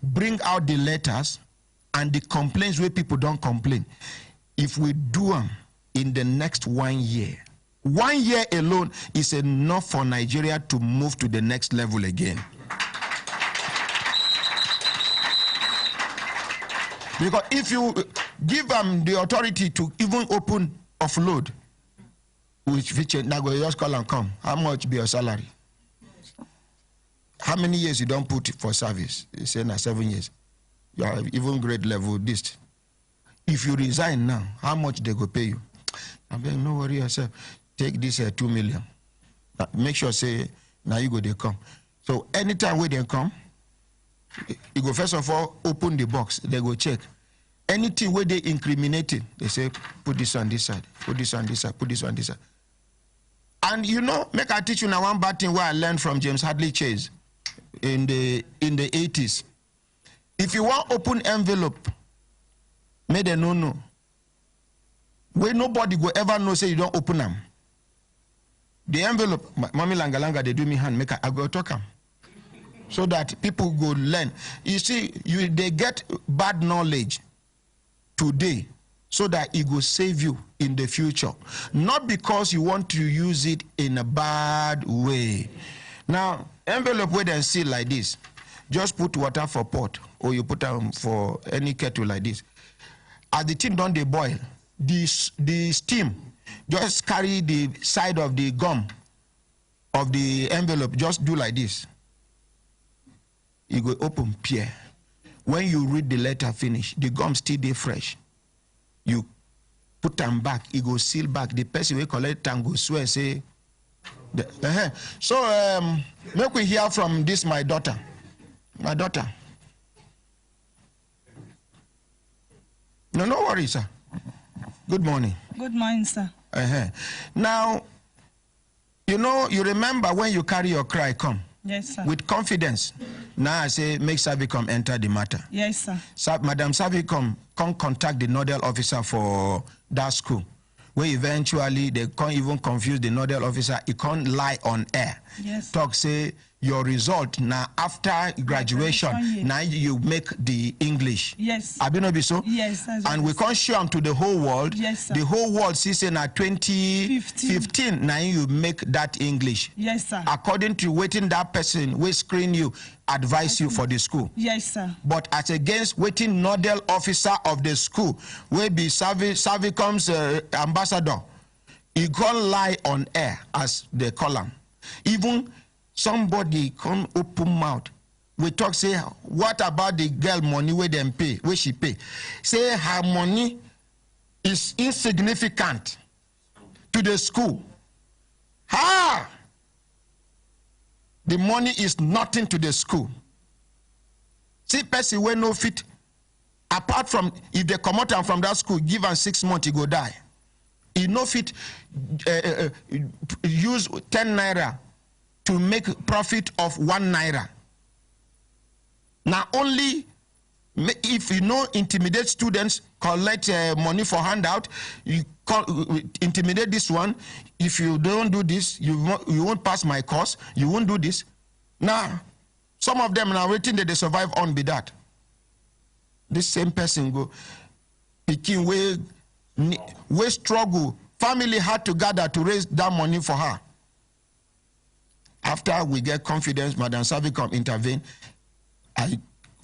bring out the letters and the complaints where people don't complain. If we do them in the next 1 year, 1 year alone is enough for Nigeria to move to the next level again. Because if you give them the authority to even open offload, which now go just call and come, how much be your salary? How many years you don't put for service? You say now 7 years. You are even grade level this. If you resign now, how much they go pay you? I mean, no worry yourself. Take this 2 million. Make sure say now you go they come. So anytime when they come, you go first of all open the box. They go check anything where they incriminated. They say put this on this side, put this on this side, put this on this side. And you know, make I teach you now one bad thing where I learned from James Hadley Chase in the 80s. If you want open envelope, may they know. Where nobody go ever know say you don't open them. The envelope, Mami Langalanga, they do me hand, make I go talk them. So that people go learn. You see, they get bad knowledge today so that it will save you in the future. Not because you want to use it in a bad way. Now, envelope where they seal like this, just put water for pot, or you put them for any kettle like this. As the thing don't they boil, the steam, just carry the side of the gum of the envelope, just do like this. You go open pear. When you read the letter finish, the gum still dey fresh. You put them back, it go seal back. The person will collect and go swear say, So make we hear from this my daughter. My daughter. No worries, sir. Good morning. Good morning, sir. Now, you know, you remember when you carry your cry come? Yes, sir. With confidence. Now I say, make Savicom enter the matter. Yes, sir. Madam Savicom can't contact the nodal officer for that school, where eventually they can't even confuse the nodal officer. He can't lie on air. Yes. Talk, say, your result now after graduation, now you make the English. Yes. Have you not be so? Yes. And we can't show them to the whole world. Yes, sir. The whole world sees in 2015, now you make that English. Yes, sir. According to waiting that person will screen you, advise you for the school. Yes, sir. But as against waiting nodal officer of the school, will be Savicom's ambassador, he can't lie on air as they call him. Even somebody come open mouth, we talk say, what about the girl money where them pay, where she pay? Say her money is insignificant to the school. The money is nothing to the school. See, person when no fit, apart from if they come out and from that school, give am 6 months, he go die. He no fit use 10 naira to make profit of 1 naira. Now only if you know intimidate students, collect money for handout, you intimidate this one. If you don't do this, you won't pass my course. You won't do this. Now, some of them are waiting that they survive on be that. This same person go, picking we struggle. Family had to gather to raise that money for her. After we get confidence, Madam Savicom intervene.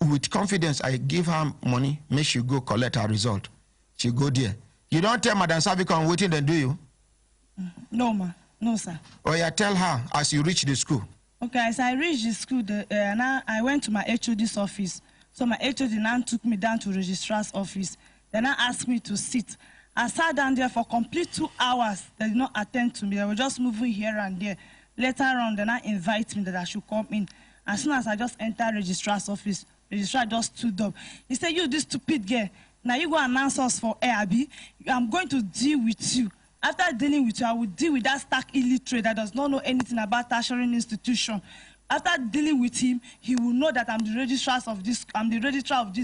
With confidence, I give her money, make she go collect her result. She go there. You don't tell Madam Savicom waiting, then do you? No, ma. No, sir. Or you tell her as you reach the school. Okay, as I reached the school, now I went to my HOD's office. So my HOD now took me down to registrar's office. Then I asked me to sit. I sat down there for complete 2 hours. They did not attend to me. They were just moving here and there. Later on, then I invite me that I should come in. As soon as I just entered registrar's office, registrar just stood up. He said, "You, this stupid girl, now you go announce us for ARB. I'm going to deal with you. After dealing with you, I will deal with that stark illiterate that does not know anything about tertiary institution. After dealing with him, he will know that I'm the registrar of this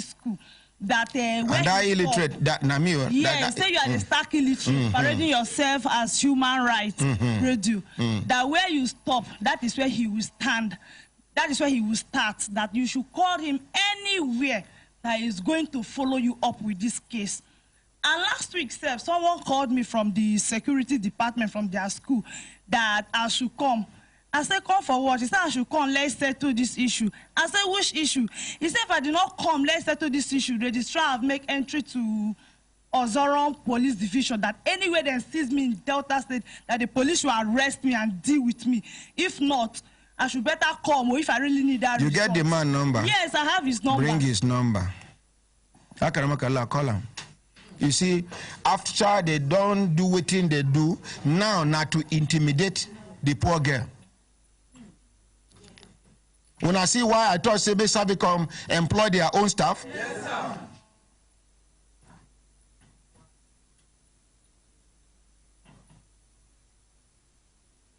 school. That and that illiterate, that Namio. Yeah, say you are the stark illiterate, parading yourself as human rights radio. That where you stop, that is where he will stand. That is where he will start. That you should call him anywhere that is going to follow you up with this case." And last week, someone called me from the security department from their school that I should come. I said, "Come for what?" He said, "I should come, let's settle this issue." I said, "Which issue?" He said, "If I do not come, let's settle this issue. The registrar have make entry to Ozoron Police Division that anywhere they sees me in Delta State, that the police will arrest me and deal with me. If not, I should better come, or if I really need that." You get the man number? Yes, I have his number. Bring his number. Call him. You see, after they don't do what they do, now not to intimidate the poor girl. When I see why I thought Savicom employ their own staff. Yes,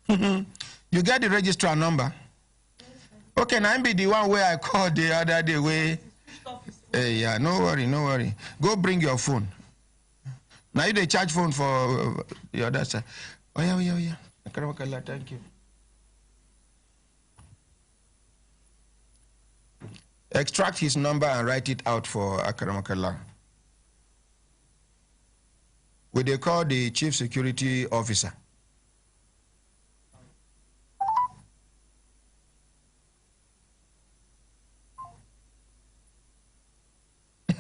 sir. You get the registrar number. Okay, now I be the one where I called the other day where. Hey, yeah, no worry. Go bring your phone. Now you they charge phone for the other side. Oh yeah. Thank you. Extract his number and write it out for Akaramakala. What they call the chief security officer.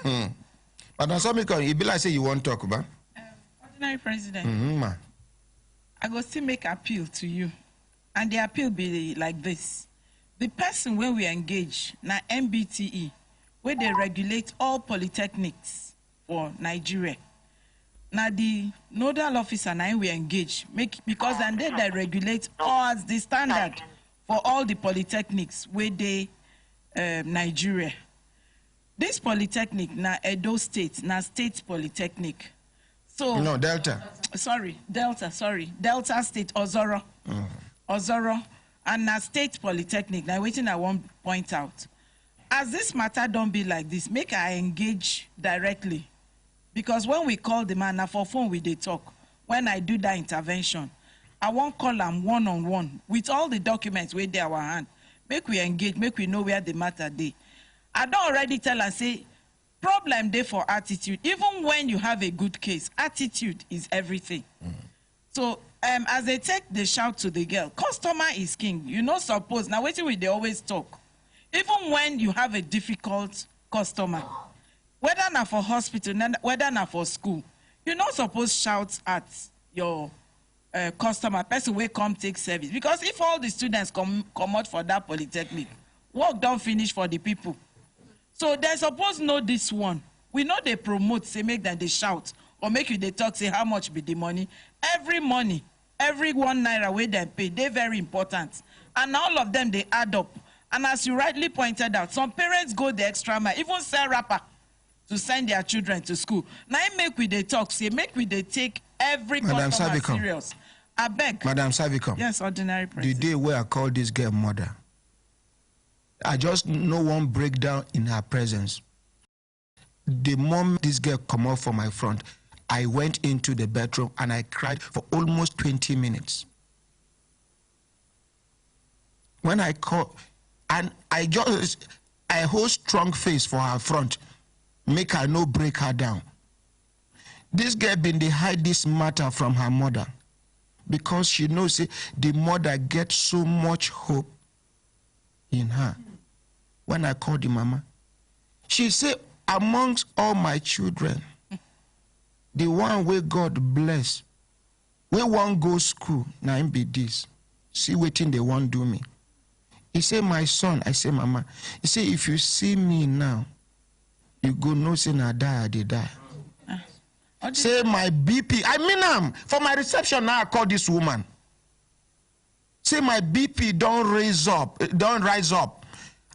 Madam Savicom, you be like say you want to talk about? Ordinary President, I go still make appeal to you. And the appeal be like this. The person where we engage, na MBTE, where they regulate all polytechnics for Nigeria. Now the nodal officer now we engage, because then they regulate all the standard for all the polytechnics where they Nigeria. This polytechnic na Edo State, na state polytechnic. So no, Delta. Delta State, Ozoro. Ozoro, and na state polytechnic. Now waiting I want point out. As this matter don't be like this, make I engage directly. Because when we call the man, now for phone we they talk. When I do that intervention, I won't call them one-on-one with all the documents where they our hand. Make we engage, make we know where the matter they. I don't already tell and say, problem there for attitude. Even when you have a good case, attitude is everything. So as they take the shout to the girl, customer is king. You know, suppose, now waiting with they always talk. Even when you have a difficult customer, whether not for hospital, whether not for school, you not supposed shout at your customer, person will come take service. Because if all the students come out for that polytechnic, work don't finish for the people. So they suppose know this one. We know they promote, say make them they shout, or make you they talk, say how much be the money. Every money every 1 naira wey dem pay, they very important. And all of them, they add up. And as you rightly pointed out, some parents go the extra mile, even sell wrapper to send their children to school. Now, make we they talk, say, make we they take every Madam customer Savicom. serious. I beg. Madam Savicom. Yes, ordinary president. The day where I called this girl mother, I just know one breakdown in her presence. The moment this girl come off from my front, I went into the bedroom and I cried for almost 20 minutes. When I call, and I hold strong face for her front, make her no break her down. This girl been dey hide this matter from her mother because she knows the mother gets so much hope in her. When I called the mama, she said, amongst all my children, the one where God bless, we won't go school, now him be this. See waiting they won't do me. He said, my son, I say, mama. He said, if you see me now, you go no say na die, they die. Say my BP, I mean for my reception now I call this woman. Say my BP don't rise up.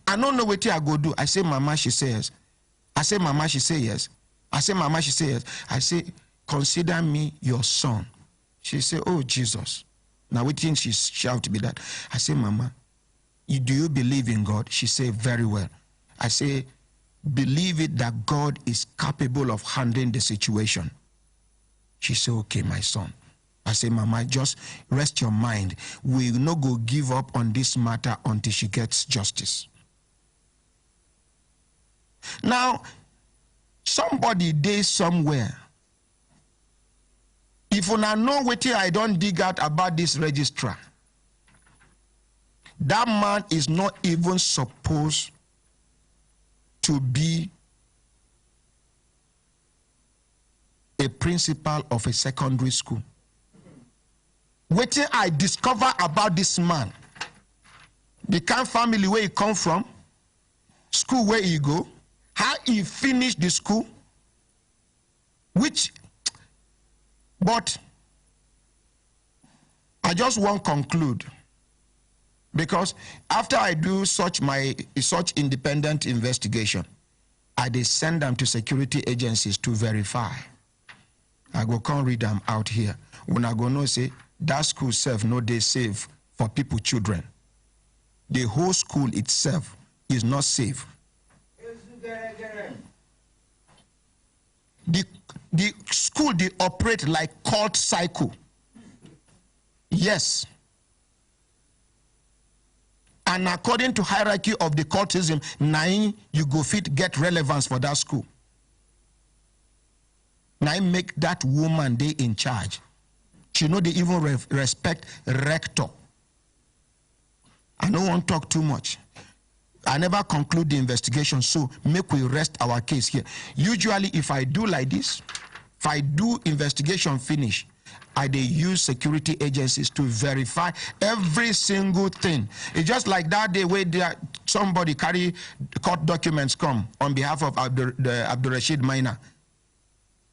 I don't know what I go do. I say, mama, she says. I say, mama, she say yes. I say, mama, she say yes. I say, consider me your son. She say, oh, Jesus. Now, we think she shout to be that. I say, mama, do you believe in God? She say, very well. I say, believe it that God is capable of handling the situation. She say, okay, my son. I say, mama, just rest your mind. We will not go give up on this matter until she gets justice. Now, somebody dey somewhere. If you now know what I don't dig out about this registrar, that man is not even supposed to be a principal of a secondary school. What I discover about this man, the kind of family where he come from, school where he go, how he finished the school, but I just won't conclude, because after I do such independent investigation, I dey send them to security agencies to verify. I go come read them out here. When I go no say that school self no dey safe for people, children. The whole school itself is not safe. The school, they operate like cult cycle. Yes. And according to hierarchy of the cultism, 9 you go fit get relevance for that school. 9 make that woman they in charge. She know they even respect rector. I don't want to talk too much. I never conclude the investigation, so make we rest our case here. Usually, if I do like this, if I do investigation finish, I they use security agencies to verify every single thing. It's just like that day where somebody carry court documents come on behalf of Abdul Rashid Minor.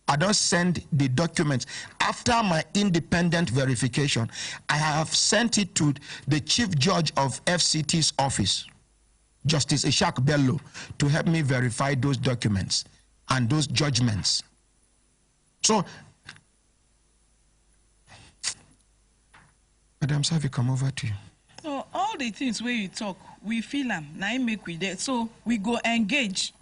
I don't send the documents. After my independent verification, I have sent it to the chief judge of FCT's office, Justice Ishak Bello, to help me verify those documents and those judgments. So, Madam Savi, come over to you. So all the things where you talk, we feel them. Now make we there. So we go engage.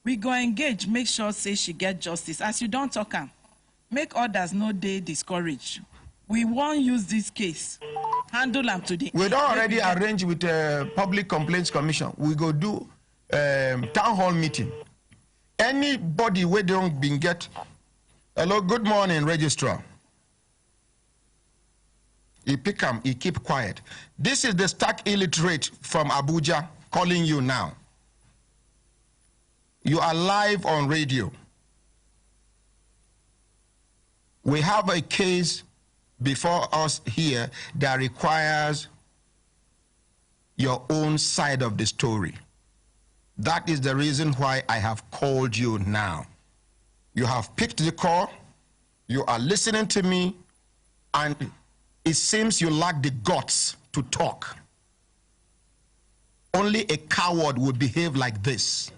We go engage. Make sure say she get justice. As you don't talk am, make others know they discourage. We won't use this case. Handle them today. We don't already arrange with the Public Complaints Commission. We go do town hall meeting. Anybody where they don't been get. Hello, good morning, registrar. He pick him, he keep quiet. This is the stark illiterate from Abuja calling you now. You are live on radio. We have a case before us here that requires your own side of the story. That is the reason why I have called you now. You have picked the call. You are listening to me. and it seems you lack the guts to talk. Only a coward would behave like this.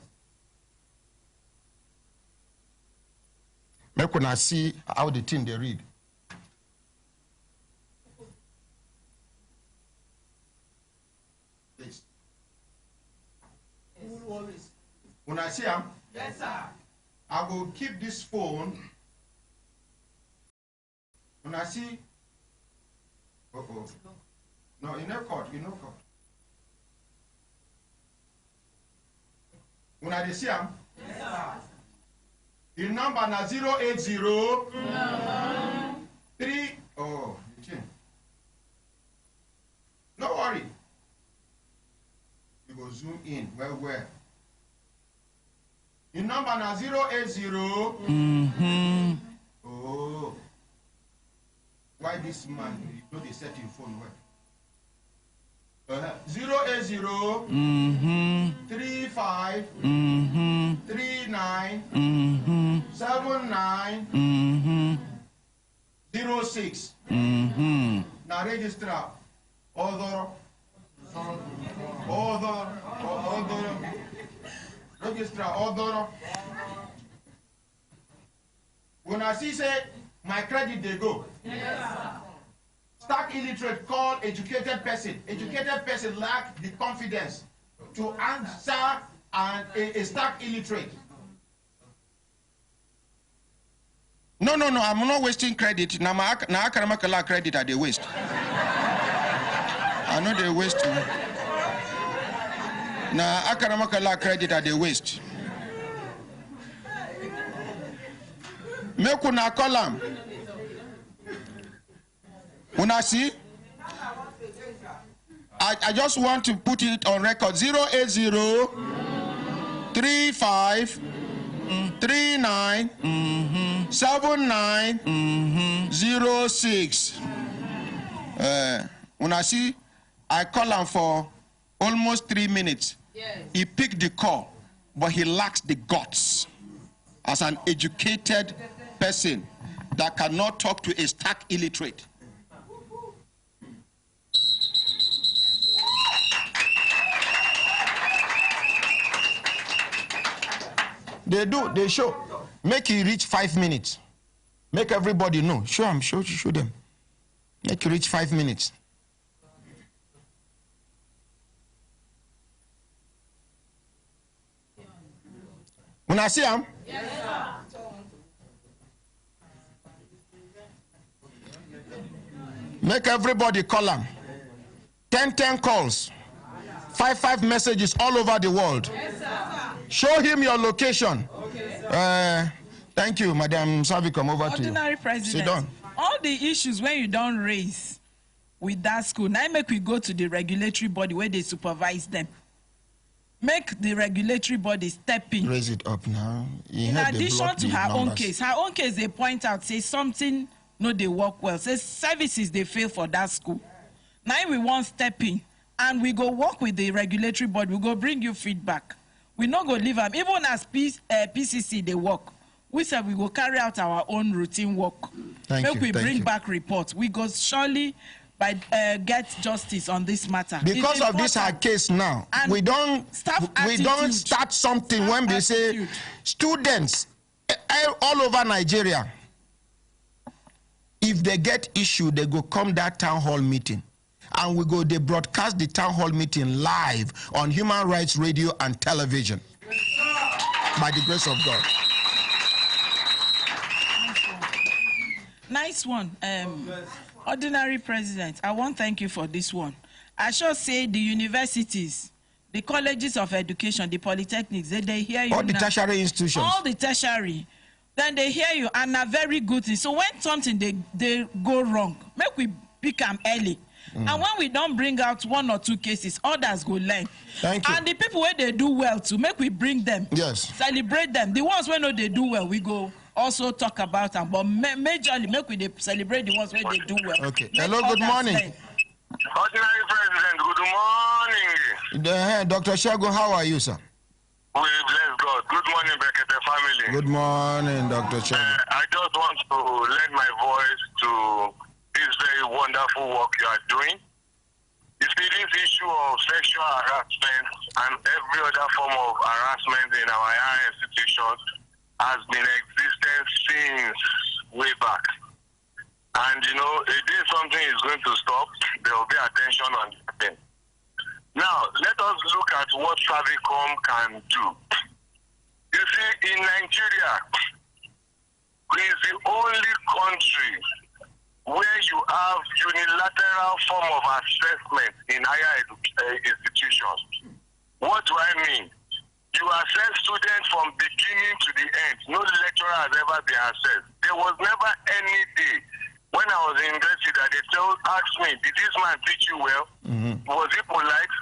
Make una see how the thing they read. Please. When I see him, yes, sir. I will keep this phone. When I see, no, in no court, When I see him, yes, sir. The number na 080 3. Oh, no worry. You go zoom in. Where? The number na 080. Oh. Why this man? You know they set your phone well. 080 35 39 79 06. Now register. Other. Register. Other. When I see say my credit they go. Yes. Stark illiterate call educated person. Educated person lack the confidence to answer a stark illiterate. No, I'm not wasting credit. Now I credit at the waste. I know they waste. Now I credit at the waste. Make una call am. Una see? I just want to put it on record. 080 35 39 79 06. Una see? I call him for almost 3 minutes. Yes. He picked the call, but he lacks the guts. As an educated person that cannot talk to a stark illiterate. They show. Make it reach 5 minutes. Make everybody know. Show them, show them. Make it reach 5 minutes. When I see him? Yes, sir. Make everybody call him. 10 calls. 5 messages all over the world. Yes, sir. Show him your location. Okay, thank you, Madam Savicom. Over to you. Ordinary President. Sit down. All the issues when you don't raise with that school, now make we go to the regulatory body where they supervise them. Make the regulatory body step in. Raise it up now. In addition to her own case, they point out, say something no they work well. Say services they fail for that school. Now we want step in and we go work with the regulatory body. We go bring you feedback. We not go leave them. Even as PCC they work. We said we go carry out our own routine work. Make we bring back reports. We go surely get justice on this matter. Because of this our case now, and we don't start something when we say students all over Nigeria, if they get issue, they go come that town hall meeting. And they broadcast the town hall meeting live on Human Rights Radio and Television. By the grace of God. Nice one. Ordinary President, I want to thank you for this one. I should say the universities, the colleges of education, the polytechnics, they hear you. All the tertiary institutions. All the tertiary. Then they hear you and are very good things. So when something they go wrong, make we pick them early. And when we don't bring out 1 or 2 cases, others go learn. Thank you. And the people where they do well too, make we bring them. Yes. Celebrate them. The ones where no they do well, we go also talk about them. But majorly, make we celebrate the ones where they do well. Okay. Hello, good morning. Ordinary President, good morning. Dr. Shagun, how are you, sir? We bless God. Good morning, Brekete family. Good morning, Dr. Shagun. I just want to lend my voice to this a wonderful work you are doing. You see, this issue of sexual harassment and every other form of harassment in our higher institutions has been existent since way back. And, you know, if this something is going to stop, there will be attention on it. Now, let us look at what Savicom can do. You see, in Nigeria, it is the only country where you have unilateral form of assessment in higher institutions. What do I mean? You assess students from beginning to the end. No lecturer has ever been assessed. There was never any day when I was in university that they asked me, did this man teach you well? Was he polite?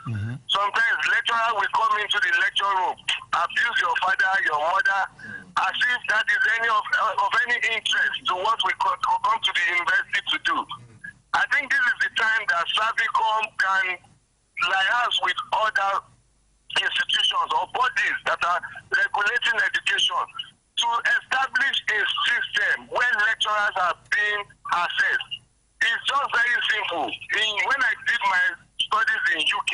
Sometimes lecturer will come into the lecture room, abuse your father, your mother, as if that is any of any interest to what we come to the university to do. I think this is the time that Savicom can liaise with other institutions or bodies that are regulating education to establish a system where lecturers are being assessed. It's just very simple. When I did my studies in UK,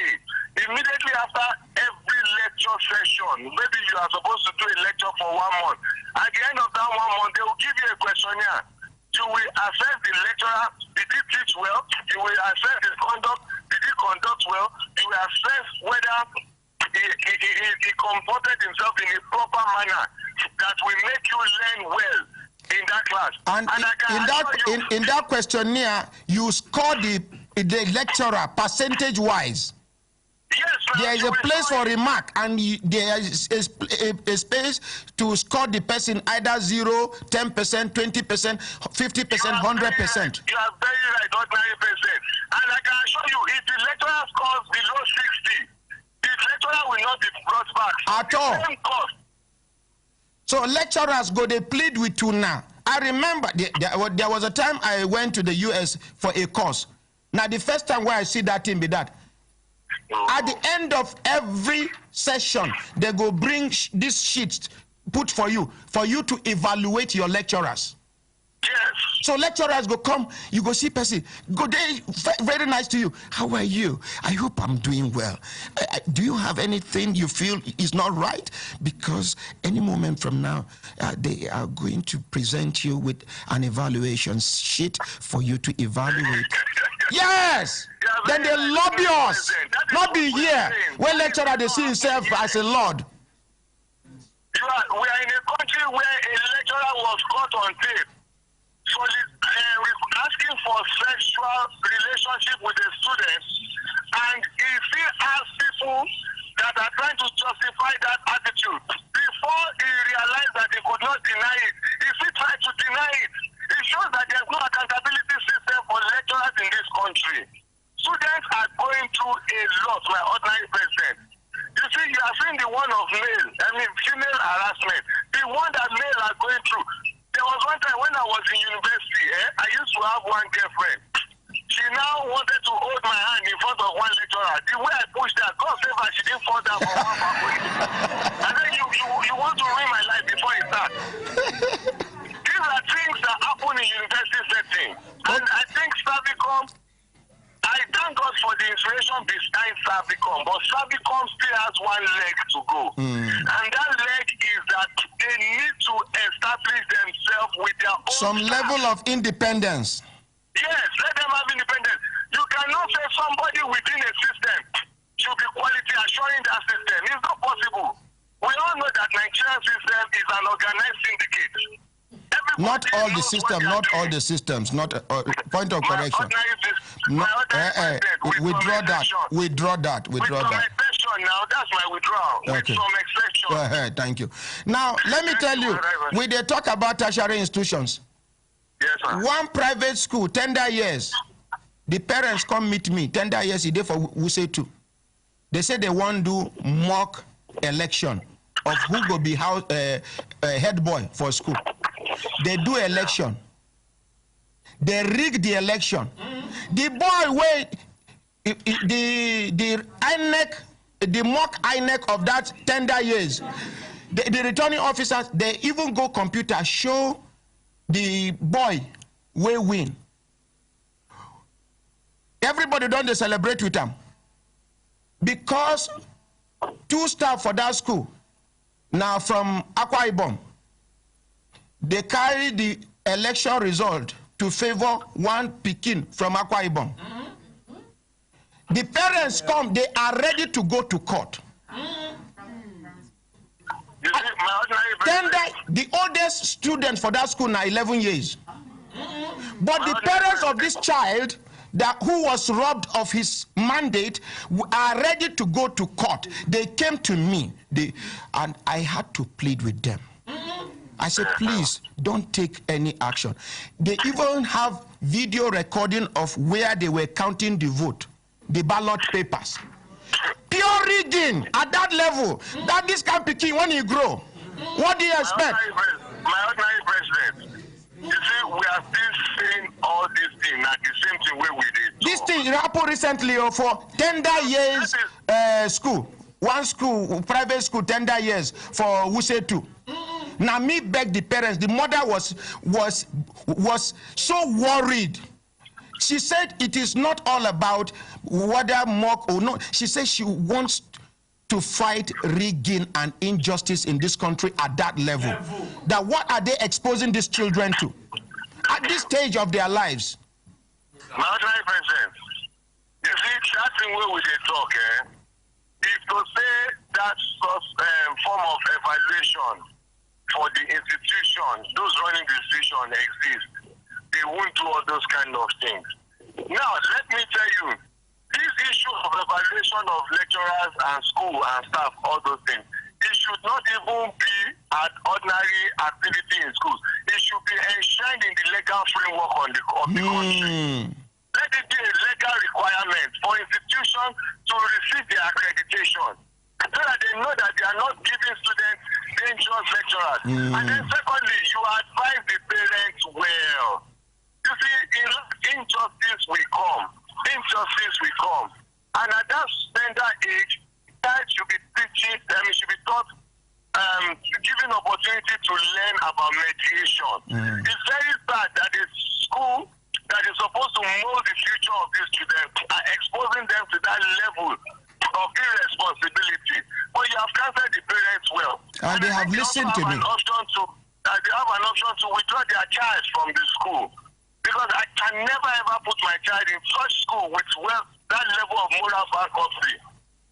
immediately after every lecture session, maybe you are supposed to do a lecture for 1 month. At the end of that 1 month, they will give you a questionnaire. You will assess the lecturer, did he teach well? You will assess his conduct, did he conduct well? You will assess whether he comported himself in a proper manner that will make you learn well in that class. And in that questionnaire, you score the lecturer percentage-wise. Yes, there is a place for remark, and there is a space to score the person either 0, 10%, 20%, 50%, 100%. You are very right, not 90%. And I can assure you, if the lecturer scores below 60, the lecturer will not be brought back. At all. Same cost. So lecturers go, they plead with you now. I remember there was a time I went to the US for a course. Now the first time where I see that thing be that, at the end of every session, they go bring this sheet put for you to evaluate your lecturers. Yes. So lecturers go come, you go see person, go there, very nice to you. How are you? I hope I'm doing well. Do you have anything you feel is not right? Because any moment from now, they are going to present you with an evaluation sheet for you to evaluate. Yes! Then they lobby us. Not be here when lecturer they see himself as a lord. We are in a country where a lecturer was caught on tape. So asking for sexual relationship with the students, and he still has people that are trying to justify that attitude. Before he realized that he could not deny it, he still tried to deny it. It shows that there's no accountability system for lecturers in this country. Students are going through a lot, my ordinary president. You see, you are seeing the one of female harassment, the one that male are going through. There was one time when I was in university, I used to have one girlfriend. She now wanted to hold my hand in front of one lecturer. The way I pushed her, God save her, she didn't fall down for one faculty. I said, you want to ruin my life before it starts. These are things that happen in university setting. And I think Savicom, I thank God for the inspiration behind Savicom, but Savicom still has one leg to go. And that leg is that they need to establish themselves with their own some level of independence. Yes, let them have independence. You cannot say somebody within a system should be quality assuring that system. It's not possible. We all know that Nigerian system is an organized syndicate. Not all the systems, not all the systems, not point of correction. Withdraw that. Now, that's my withdrawal. Okay. With some exceptions. Go ahead, thank you. Now, let me tell you, when they talk about tertiary institutions, yes, sir. One private school, tender years, the parents come meet me, tender years, they for Wuse too. They say they want to do mock election of who will be head boy for school. They do election. They rig the election. The boy the INEC, the mock INEC of that tender years, the returning officers, they even go computer show the boy will win. Everybody don't they celebrate with them. Because 2 staff for that school, now from Akwa Ibom, they carry the election result to favor one Pekin from Akwa Ibom. The parents come, they are ready to go to court. The oldest student for that school now 11 years. But the parents of this child who was robbed of his mandate are ready to go to court. They came to me, and I had to plead with them. I said, please don't take any action. They even have video recording of where they were counting the vote, the ballot papers. Pure rigging at that level. That this can be when you grow. What do you expect? My ordinary president, you see, we are still saying all these things, not the same thing where we did. This thing happened recently for tender years school. One school, private school, tender years for Wuse 2. Now me beg the parents. The mother was so worried. She said it is not all about whether mock or not. She said she wants to fight rigging and injustice in this country at that level. That what are they exposing these children to at this stage of their lives? My ordinary president, you see, that thing where we talk, if to say that form of evaluation for the institution, those running the institution exist, they won't do all those kind of things. Now, let me tell you, this issue of evaluation of lecturers and school and staff, all those things, it should not even be an ordinary activity in schools. It should be enshrined in the legal framework of the country. Let it be a legal requirement for institutions to receive their accreditation, so that they know that they are not giving students dangerous lecturers. And then secondly, you advise the parents well. You see, injustice will come. Injustice will come. And at that tender age, child should be teaching them, should be taught, given opportunity to learn about mediation. It's very sad that a school that is supposed to mold the future of these children are exposing them to that level of irresponsibility. But you have counseled the parents well. And they have listened to me. They have an option to withdraw their child from the school. Because I can never ever put my child in such school with that level of moral bankruptcy.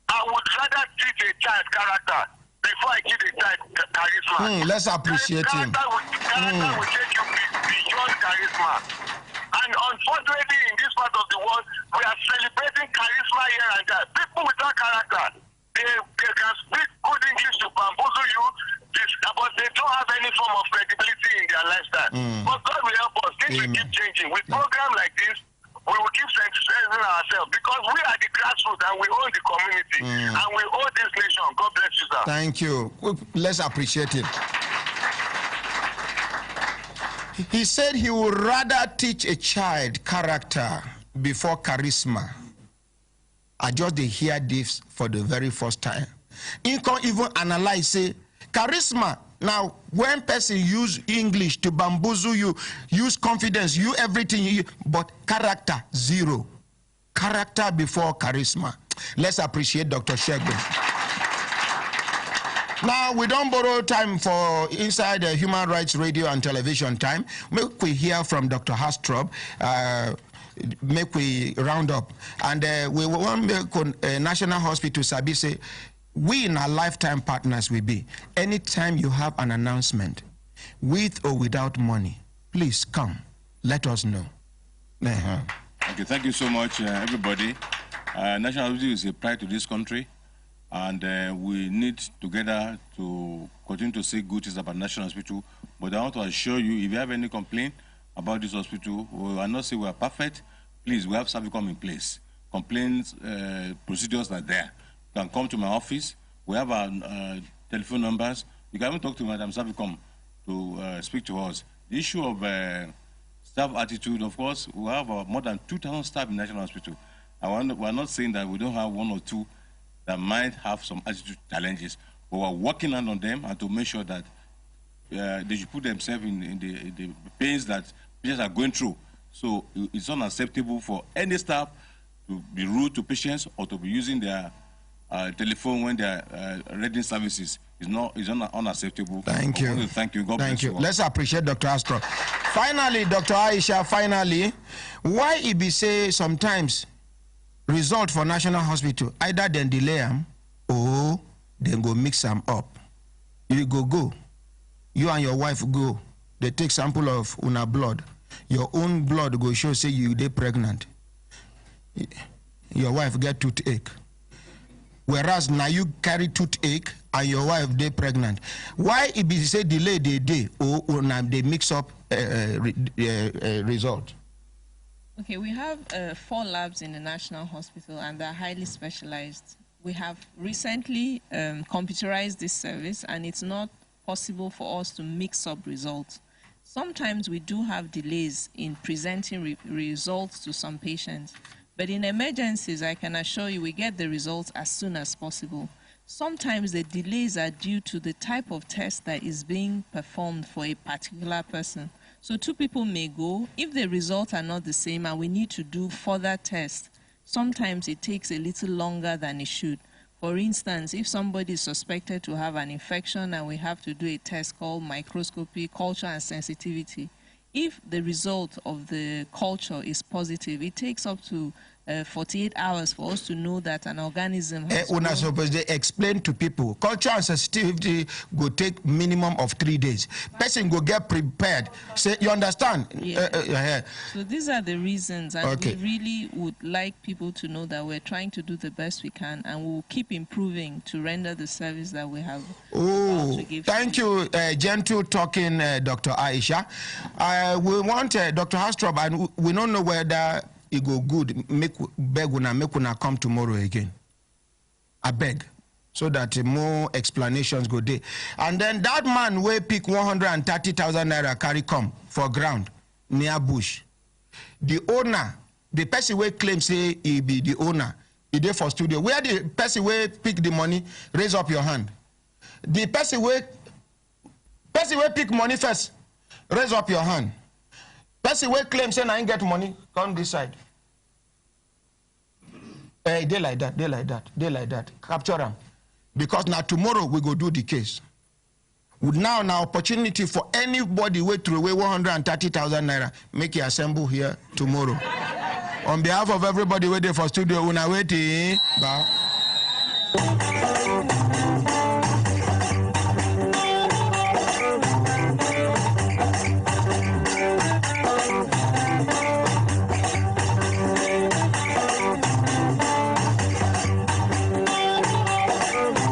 I would rather teach a child character before I give a child charisma. Let's appreciate him. Character will take you beyond charisma. And unfortunately, in this part of the world, we are celebrating charisma here and there. People without character, they can speak good English to bamboozle you, but they don't have any form of credibility in their lifestyle. But God will help us. Things will keep changing. With programs like this, we will keep sensitizing ourselves because we are the grassroots and we own the community and we own this nation. God bless you, sir. Thank you. Let's appreciate it. He said he would rather teach a child character before charisma. I just hear this for the very first time. You can't even analyze, say, charisma. Now, when person use English to bamboozle you, use confidence, you everything, but character, zero. Character before charisma. Let's appreciate Dr. Shegun. Now, we don't borrow time for inside the Human Rights Radio and Television time. Make we hear from Dr. Hastrop. Make we round up. And we want to make National Hospital Sabi say, we in our lifetime partners will be. Anytime you have an announcement, with or without money, please come. Let us know. Okay, thank you so much, everybody. National Hospital is a pride to this country. And we need together to continue to say good things about National Hospital. But I want to assure you, if you have any complaint about this hospital, we are not saying we are perfect. Please, we have Savicom in place. Complaints, procedures are there. You can come to my office. We have our telephone numbers. You can even talk to Madam Savicom to speak to us. The issue of staff attitude, of course, we have more than 2,000 staff in National Hospital. We are not saying that we don't have one or two that might have some attitude challenges, but we're working on them and to make sure that they should put themselves in the pains that patients are going through. So it's unacceptable for any staff to be rude to patients or to be using their telephone when they are reading services is unacceptable. Thank you. I want to thank you. God bless you. Let's appreciate Dr. Astro. Finally, Dr. Aisha, why it be say sometimes result for National Hospital, either then delay them or then go mix them up. You go. You and your wife go. They take sample of una blood. Your own blood go show say you dey pregnant. Your wife get toothache. Whereas now you carry toothache and your wife dey pregnant. Why it be say delay the day or now they mix up result? Okay, we have 4 labs in the National Hospital and they're highly specialized. We have recently computerized this service and it's not possible for us to mix up results. Sometimes we do have delays in presenting results to some patients, but in emergencies, I can assure you we get the results as soon as possible. Sometimes the delays are due to the type of test that is being performed for a particular person. So 2 people may go. If the results are not the same and we need to do further tests, sometimes it takes a little longer than it should. For instance, if somebody is suspected to have an infection and we have to do a test called microscopy, culture and sensitivity, if the result of the culture is positive, it takes up to 48 hours for us to know that an organism has We're not supposed to explain to people. Culture and sensitivity go take minimum of 3 days. Person go get prepared. Say, you understand? Yeah. So these are the reasons, and we really would like people to know that we're trying to do the best we can, and we'll keep improving to render the service that we have. Thank you, gentle talking Dr. Aisha. We want Dr. Hastrop, and we don't know whether it go good, make una come tomorrow again. I beg. So that more explanations go there. And then that man will pick 130,000 naira carry come for ground near bush. The owner, the person will claim say he be the owner, he there for studio. Where the person will pick the money, raise up your hand. The person will pick money first, raise up your hand. Person will claim say I ain't get money, come this side. They like that. Capture them. Because now tomorrow we go do the case. Now opportunity for anybody way through away 130,000 naira. Make you assemble here tomorrow. On behalf of everybody waiting for studio, una waiting. Bow.